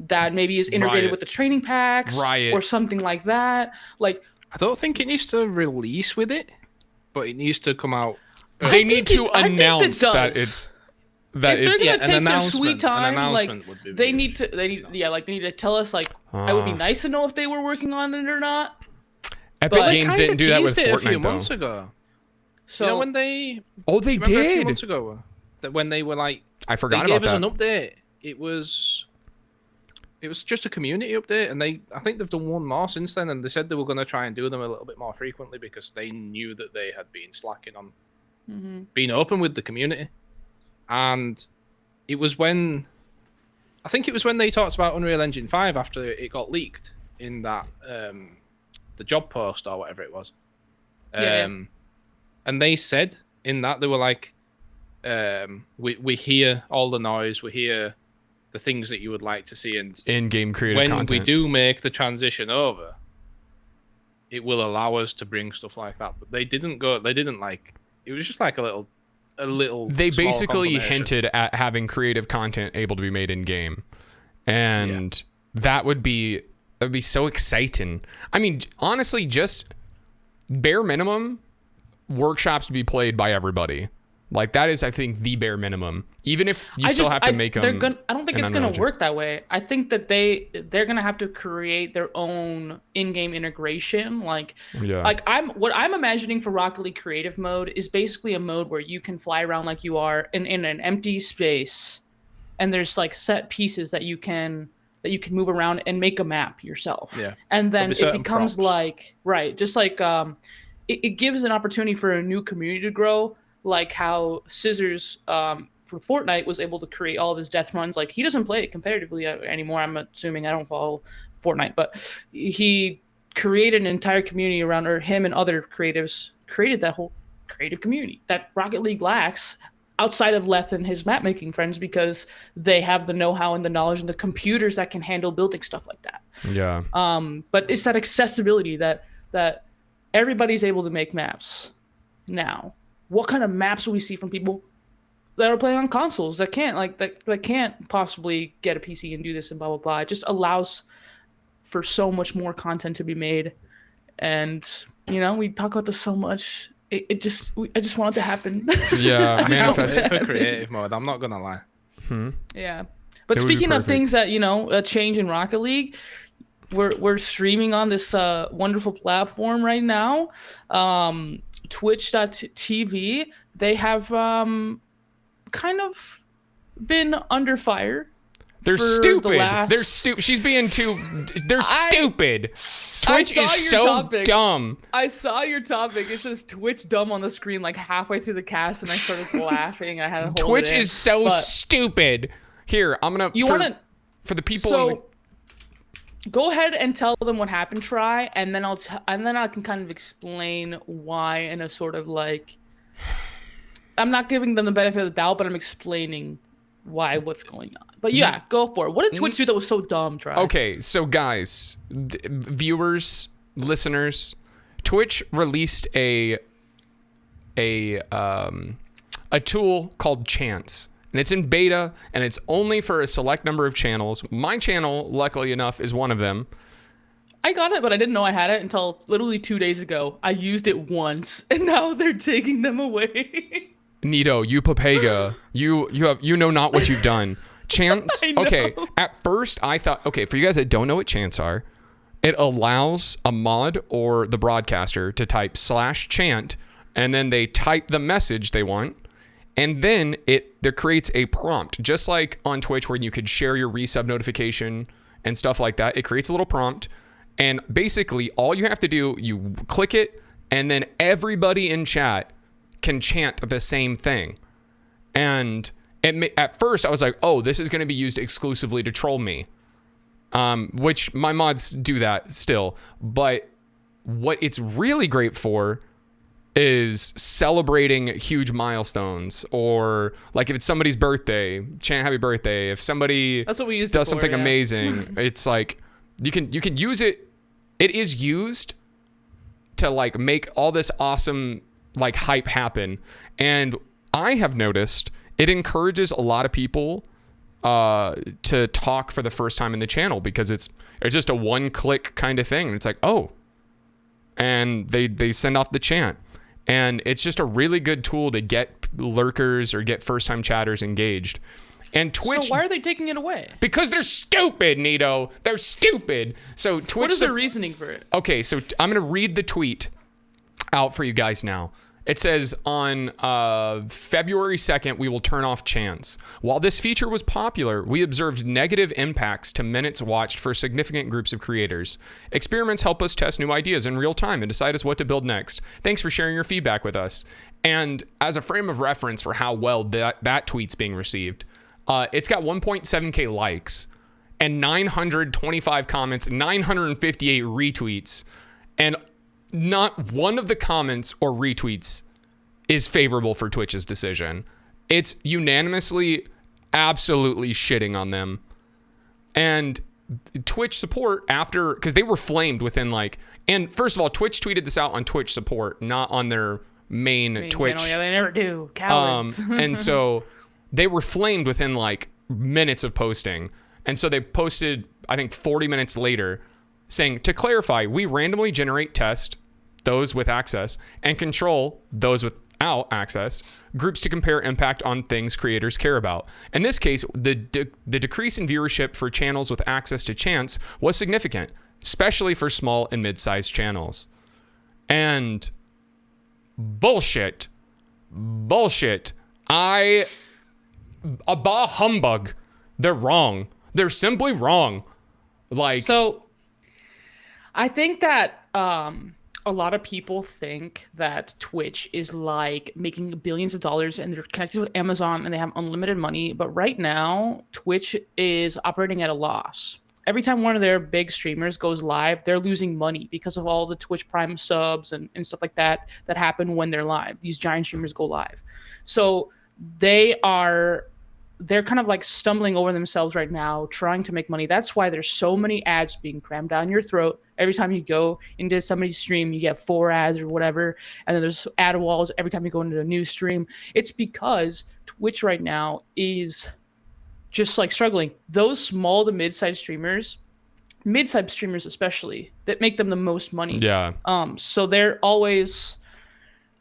that maybe is integrated with the training packs or something like that, like, I don't think it needs to release with it, but it needs to come out. They need to announce that it's if they're gonna take their sweet time, they need to tell us, like, it would be nice to know if they were working on it or not. Epic Games didn't do that with Fortnite, a few months ago. So when they they did a few months ago, that when they were like, I forgot they about gave that. us an update. It was just a community update, and I think they've done one more since then, and they said they were going to try and do them a little bit more frequently because they knew that they had been slacking on being open with the community. And it was when they talked about Unreal Engine 5 after it got leaked in that the job post or whatever it was. And they said in that, they were like, we hear all the noise, we hear the things that you would like to see, and in-game creative when content. we do make the transition over, it will allow us to bring stuff like that. But they didn't like, it was just like a little they basically hinted at having creative content able to be made in game, and that would be so exciting. I mean, honestly, just bare minimum workshops to be played by everybody. Like, that is, I think, the bare minimum. Even if you still have to make them. I don't think it's going to work that way. I think that they're going to have to create their own in-game integration. What I'm imagining for Rocket League creative mode is basically a mode where you can fly around like you are in an empty space, and there's like set pieces that you can move around and make a map yourself. Yeah. And then it becomes props. It gives an opportunity for a new community to grow. Like how Scissors for Fortnite was able to create all of his death runs. Like, he doesn't play it competitively anymore. I'm assuming, I don't follow Fortnite, but he created an entire community around, or him and other creatives created that whole creative community that Rocket League lacks outside of Leth and his map making friends, because they have the know-how and the knowledge and the computers that can handle building stuff like that. Yeah. But it's that accessibility that everybody's able to make maps now. What kind of maps will we see from people that are playing on consoles that can't possibly get a PC and do this and blah blah blah? It just allows for so much more content to be made, and we talk about this so much. I just want it to happen. Yeah, manifest it for creative mode. I'm not gonna lie. Yeah, but speaking of things that change in Rocket League, we're streaming on this wonderful platform right now. Twitch.tv, they have kind of been under fire. They're stupid. They're stupid. She's being too. They're stupid. Twitch is so dumb. I saw your topic. It says Twitch dumb on the screen like halfway through the cast, and I started laughing. I had to hold Twitch it in, is so stupid. Here, I'm gonna. For the people. So, go ahead and tell them what happened, Try, and then I can kind of explain why in a sort of like, I'm not giving them the benefit of the doubt, but I'm explaining what's going on. But yeah, go for it. What did Twitch do that was so dumb, Try? Okay, so guys, viewers, listeners, Twitch released a tool called Chance. And it's in beta, and it's only for a select number of channels. My channel, luckily enough, is one of them. I got it, but I didn't know I had it until literally 2 days ago. I used it once, and now they're taking them away. Nito, you papega. You know not what you've done. Chance, okay, at first I thought, okay, for you guys that don't know what Chance are, it allows a mod or the broadcaster to type /chant, and then they type the message they want. And then there creates a prompt, just like on Twitch where you could share your resub notification and stuff like that. It creates a little prompt, and basically all you have to do, you click it, and then everybody in chat can chant the same thing. And at first I was like, oh, this is going to be used exclusively to troll me, which my mods do that still. But what it's really great for is celebrating huge milestones, or like if it's somebody's birthday, chant happy birthday. If somebody That's what we used does it for, something yeah. amazing, it's like you can use it. It is used to like make all this awesome like hype happen. And I have noticed it encourages a lot of people to talk for the first time in the channel, because it's just a one-click kind of thing. And it's like, oh, and they send off the chant. And it's just a really good tool to get lurkers or get first-time chatters engaged. And Twitch... So why are they taking it away? Because they're stupid, Nito. They're stupid. So Twitch... What is their reasoning for it? Okay, so I'm going to read the tweet out for you guys now. It says, on February 2nd, we will turn off chants. While this feature was popular, we observed negative impacts to minutes watched for significant groups of creators. Experiments help us test new ideas in real time and decide as what to build next. Thanks for sharing your feedback with us. And as a frame of reference for how well that tweet's being received, it's got 1.7k likes and 925 comments, 958 retweets, and not one of the comments or retweets is favorable for Twitch's decision. It's unanimously absolutely shitting on them. And Twitch support, after, because they were flamed within like, and first of all, Twitch tweeted this out on Twitch support, not on their main Twitch channel. Yeah, they never do. Cowards. And so they were flamed within like minutes of posting. And so they posted, I think 40 minutes later, saying, to clarify, we randomly generate test those with access and control those without access groups to compare impact on things creators care about. In this case, the decrease in viewership for channels with access to chants was significant, especially for small and mid-sized channels. And bullshit. Bah humbug. They're wrong. They're simply wrong. Like, so I think that a lot of people think that Twitch is like making billions of dollars and they're connected with Amazon and they have unlimited money. But right now, Twitch is operating at a loss. Every time one of their big streamers goes live, they're losing money because of all the Twitch Prime subs and stuff like that happen when they're live. These giant streamers go live. So they're kind of like stumbling over themselves right now, trying to make money. That's why there's so many ads being crammed down your throat. Every time you go into somebody's stream, you get 4 ads or whatever. And then there's ad walls every time you go into a new stream. It's because Twitch right now is just like struggling. Those small to mid-sized streamers especially, that make them the most money. yeah. So they're always...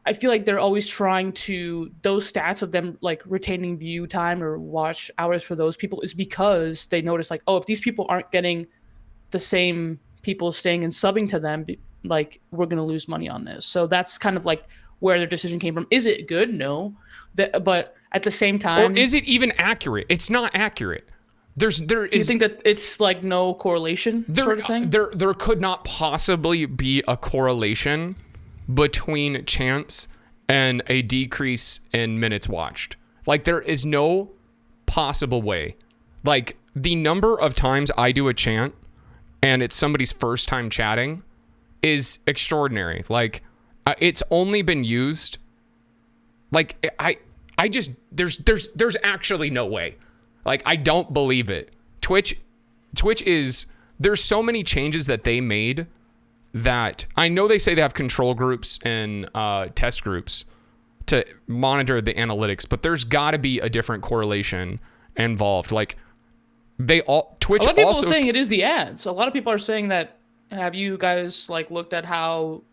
I feel like they're always trying to, those stats of them like retaining view time or watch hours for those people is because they notice like, oh, if these people aren't getting the same people staying and subbing to them, like we're going to lose money on this. So that's kind of like where their decision came from. Is it good? No. But at the same time. Or is it even accurate? It's not accurate. There is. You think that it's like no correlation sort of thing? There could not possibly be a correlation between chants and a decrease in minutes watched. Like, there is no possible way. Like, the number of times I do a chant and it's somebody's first time chatting is extraordinary. Like, it's only been used, like, I just, there's actually no way. Like, I don't believe it. Twitch is, there's so many changes that they made that I know they say they have control groups and test groups to monitor the analytics, but there's got to be a different correlation involved. Like, Twitch a lot of people also are saying it is the ads. A lot of people are saying that. Have you guys like looked at how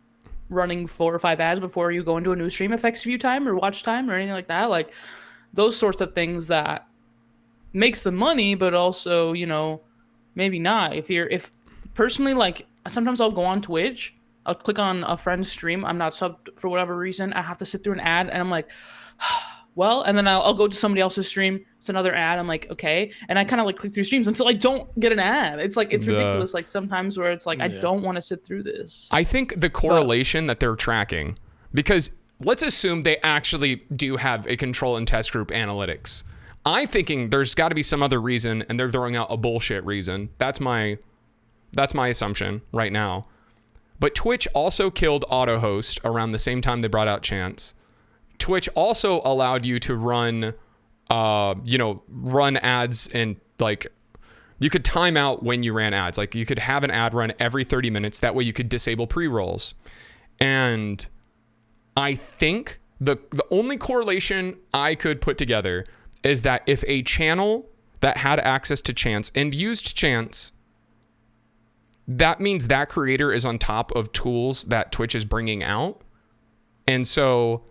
running 4 or 5 ads before you go into a new stream affects view time or watch time or anything like that? Like those sorts of things that makes the money, but also, you know, maybe not. If personally, like, sometimes I'll go on Twitch, I'll click on a friend's stream, I'm not subbed for whatever reason, I have to sit through an ad, and I'm like, well, and then I'll go to somebody else's stream, it's another ad, I'm like, okay, and I kind of like click through streams until I don't get an ad. It's like, it's ridiculous, like sometimes where it's like, I don't want to sit through this. I think the correlation that they're tracking, because let's assume they actually do have a control and test group analytics. I'm thinking there's got to be some other reason, and they're throwing out a bullshit reason. That's my assumption right now. But Twitch also killed AutoHost around the same time they brought out Chance. Twitch also allowed you to run, run ads, and like you could time out when you ran ads. Like you could have an ad run every 30 minutes. That way you could disable pre-rolls. And I think the only correlation I could put together is that if a channel that had access to Chance and used Chance, that means that creator is on top of tools that Twitch is bringing out. And so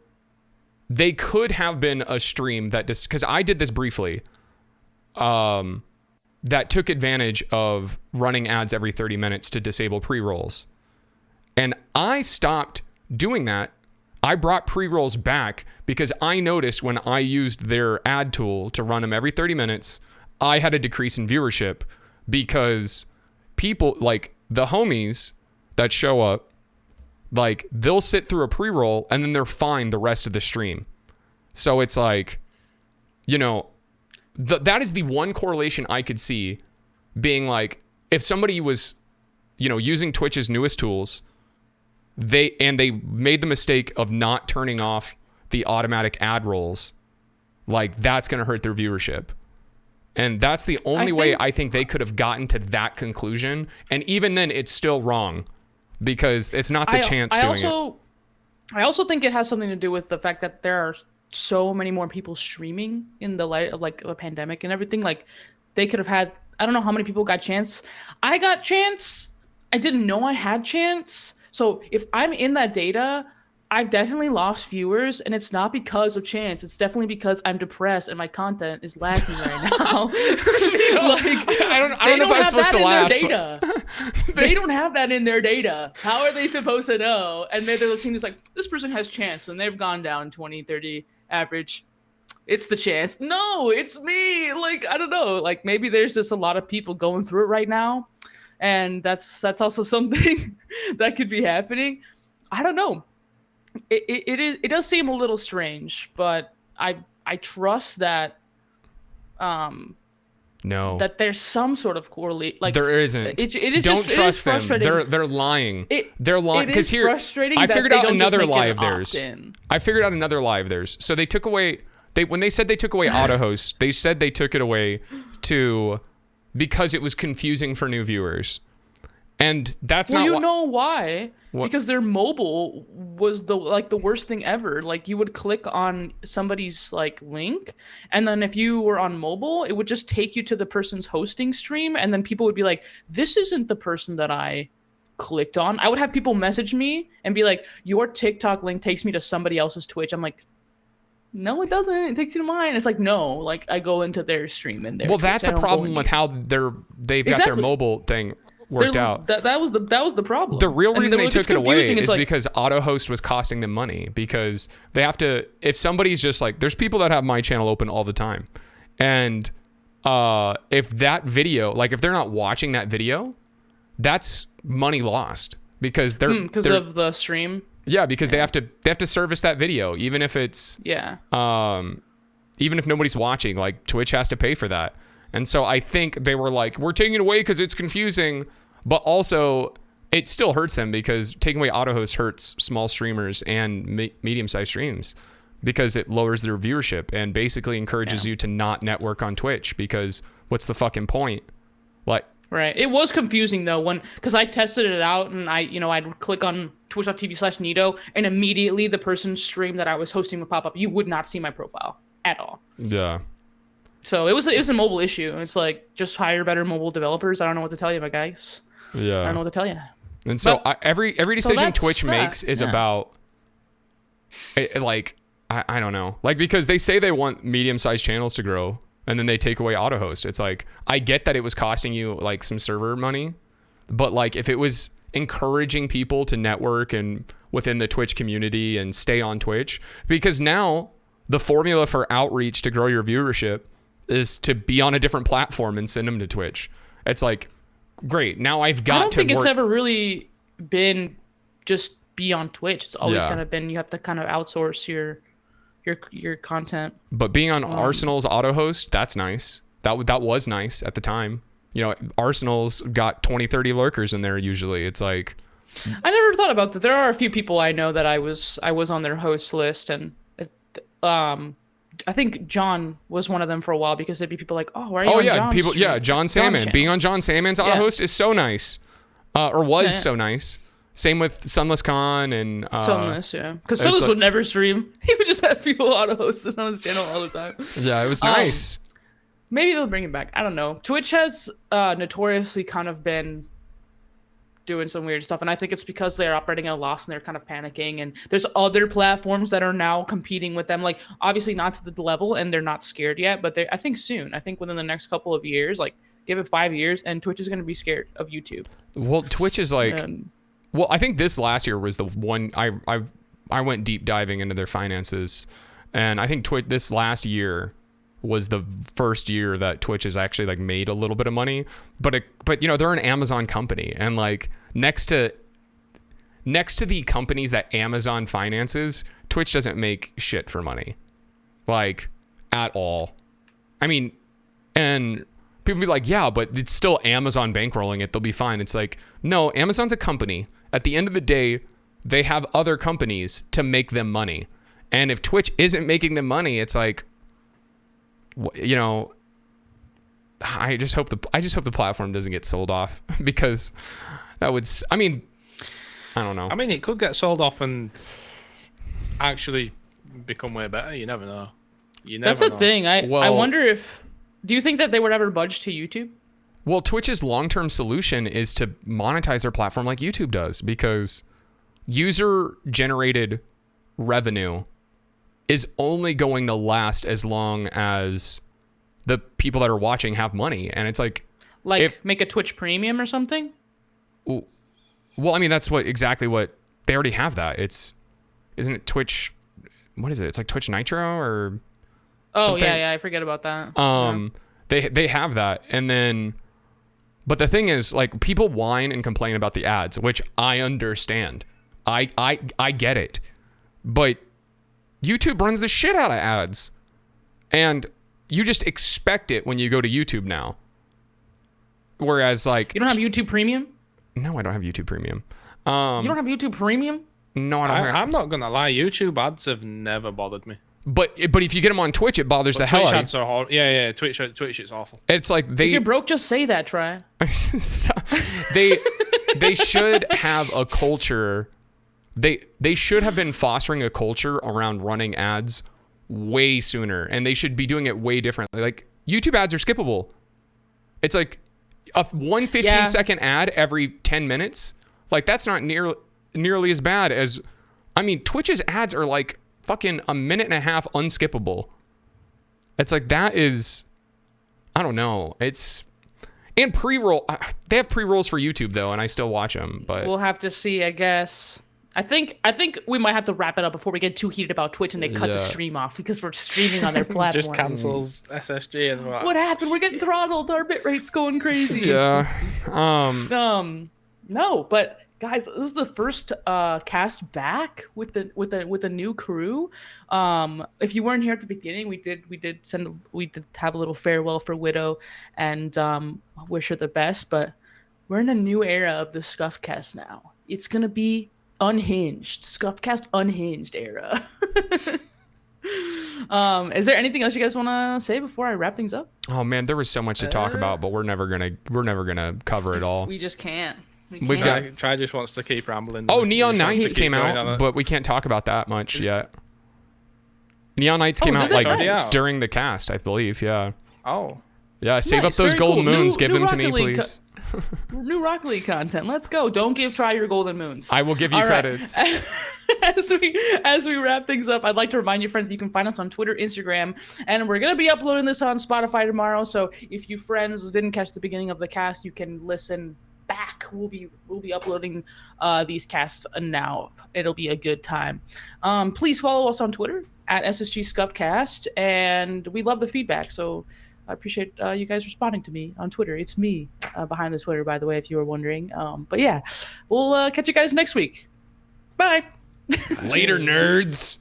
they could have been a stream that, because I did this briefly, that took advantage of running ads every 30 minutes to disable pre-rolls. And I stopped doing that. I brought pre-rolls back because I noticed when I used their ad tool to run them every 30 minutes, I had a decrease in viewership because people, like the homies that show up, like they'll sit through a pre-roll and then they're fine the rest of the stream. So it's like, that is the one correlation I could see being like, if somebody was, using Twitch's newest tools, they made the mistake of not turning off the automatic ad rolls, like that's going to hurt their viewership. And that's the only way I think they could have gotten to that conclusion. And even then it's still wrong because it's not the Chance doing it. I also think it has something to do with the fact that there are so many more people streaming in the light of like the pandemic and everything. Like they could have had, I don't know how many people got Chance. I got Chance. I didn't know I had Chance. So if I'm in that data, I've definitely lost viewers, and it's not because of Chance. It's definitely because I'm depressed and my content is lacking right now. Like I don't know if I'm supposed to laugh. They don't have that in their data. How are they supposed to know? And maybe they're seeing this like, this person has Chance when they've gone down 20, 30 average. It's the Chance. No, it's me. Like, I don't know. Like maybe there's just a lot of people going through it right now. And that's also something that could be happening. I don't know. It does seem a little strange, but I trust that that there's some sort of correlate. Like there isn't. It is Don't just, trust it is them. They're lying. They're lying because here frustrating I figured out another lie of theirs. So they took away when they said they took away AutoHost, they said they took it away because it was confusing for new viewers. And that's not why? What? Because their mobile was the worst thing ever. Like you would click on somebody's like link, and then if you were on mobile, it would just take you to the person's hosting stream, and then people would be like, "This isn't the person that I clicked on." I would have people message me and be like, "Your TikTok link takes me to somebody else's Twitch." I'm like, no, it doesn't. It takes you to mine. It's like, no, like I go into their stream and their Twitch. That's a problem with how they've got their mobile thing worked out. That was the problem. The real reason they took it away is because AutoHost was costing them money, because they have to, if somebody's just like, there's people that have my channel open all the time. And if that video, like if they're not watching that video, that's money lost because they're of the stream. Yeah, because they have to service that video, even if it's even if nobody's watching, like Twitch has to pay for that. And so I think they were like, we're taking it away because it's confusing, but also it still hurts them because taking away AutoHost hurts small streamers and medium-sized streams because it lowers their viewership and basically encourages you to not network on Twitch because what's the fucking point? Like, right. It was confusing though because I tested it out and I'd click on twitch.tv/Nito and immediately the person's stream that I was hosting would pop up. You would not see my profile at all. Yeah. So it was a mobile issue. It's like, just hire better mobile developers. I don't know what to tell you, my guys. Yeah. I don't know what to tell you. And so every decision Twitch makes is about, like, I don't know. Like, because they say they want medium-sized channels to grow, and then they take away AutoHost. It's like, I get that it was costing you, like, some server money, but, like, if it was encouraging people to network and within the Twitch community and stay on Twitch, because now the formula for outreach to grow your viewership is to be on a different platform and send them to Twitch. It's like, great. Now I've got to I don't think it's ever really been just be on Twitch. It's always kind of been, you have to kind of outsource your content. But being on Arsenal's AutoHost, that's nice. That was nice at the time. Arsenal's got 20, 30 lurkers in there usually. It's like, I never thought about that. There are a few people I know that I was on their host list, and I think John was one of them for a while because there'd be people like, "Oh, why are you Oh on yeah, John's people. stream? Yeah, John John's Salmon. channel?" Being on John Salmon's auto Yeah. host is so nice, or was Yeah. so nice. Same with Sunless Khan and Sunless, yeah, because it's Sunless like- would never stream. He would just have people auto hosted on his channel all the time. yeah, it was nice. Maybe they'll bring it back. I don't know. Twitch has notoriously kind of been doing some weird stuff, and I think it's because they're operating at a loss and they're kind of panicking, and there's other platforms that are now competing with them, like obviously not to the level, and they're not scared yet, but I think soon, I think within the next couple of years, like give it 5 years, and Twitch is going to be scared of YouTube. Well, Twitch is like, well, I think this last year was the one I went deep diving into their finances, and I think Twitch this last year was the first year that Twitch has actually like made a little bit of money, but you know, they're an Amazon company, and like next to the companies that Amazon finances, Twitch doesn't make shit for money, like at all. I mean, and people be like, yeah, but it's still Amazon bankrolling it, they'll be fine. It's like, no, Amazon's a company. At the end of the day, they have other companies to make them money, and if Twitch isn't making them money, it's like, you know, I just hope the platform doesn't get sold off, because that would, I mean, I don't know. I mean, it could get sold off and actually become way better. You never know. That's the thing. I Well- wonder if, do you think that they would ever budge to YouTube? Well, Twitch's long-term solution is to monetize their platform like YouTube does, because user-generated revenue is only going to last as long as the people that are watching have money. And it's like Make a Twitch premium or something? well, I mean, that's exactly what they already have. That isn't it Twitch, what is it? It's like Twitch Nitro or something. Yeah, I forget about that. They have that. And then, but the thing is, like, people whine and complain about the ads, which I understand. I get it. But YouTube runs the shit out of ads, and you just expect it when you go to YouTube now. Whereas, like, You don't have YouTube Premium? no, I don't have YouTube Premium. You don't have YouTube Premium? No, I don't. I'm not gonna lie. YouTube ads have never bothered me. But if you get them on Twitch, it bothers the hell Twitch out of ads are horrible. Yeah. Twitch, it's awful. you. It's like If they you're broke, just say that, Try. they should have a culture. They should have been fostering a culture around running ads way sooner, and they should be doing it way differently. Like, YouTube ads are skippable. It's like a 15-second ad every 10 minutes. Like, that's not nearly as bad as, I mean, Twitch's ads are like fucking a minute and a half unskippable. It's like, that is, I don't know. It's, and pre-roll, they have pre-rolls for YouTube though, and I still watch them, but We'll have to see, I guess. I think we might have to wrap it up before we get too heated about Twitch and they cut the stream off because we're streaming on their platform. Just cancels SSG and What happened? We're getting throttled. Our bit rate's going crazy. yeah. No, but guys, this is the first cast back with the new crew. If you weren't here at the beginning, we did have a little farewell for Widow and wish her the best. But we're in a new era of the Scuffcast now. It's gonna be unhinged, Scuffcast unhinged era. Is there anything else you guys want to say before I wrap things up? Oh man, there was so much to talk about, but we're never gonna cover it all. We just can't. We've got. Try just wants to keep rambling. Oh, He Neon just wants to Knights keep came going out, on it. but we can't talk about that much yet. Neon Knights came did out they? like Already out? during the cast, I believe. Yeah. Oh, Yeah, save Nice, up those very golden cool. moons. New- Give new them to me, Rocket League please. New Rocket League content. Let's go. Don't try your golden moons. I will give you All right. credits. As we wrap things up, I'd like to remind you, friends, that you can find us on Twitter, Instagram, and we're gonna be uploading this on Spotify tomorrow. So if you friends didn't catch the beginning of the cast, you can listen back. We'll be uploading these casts now. It'll be a good time. Please follow us on Twitter at SSG Scuffcast, and we love the feedback. So I appreciate you guys responding to me on Twitter. It's me behind the Twitter, by the way, if you were wondering. But yeah, we'll catch you guys next week. Bye. Later, nerds.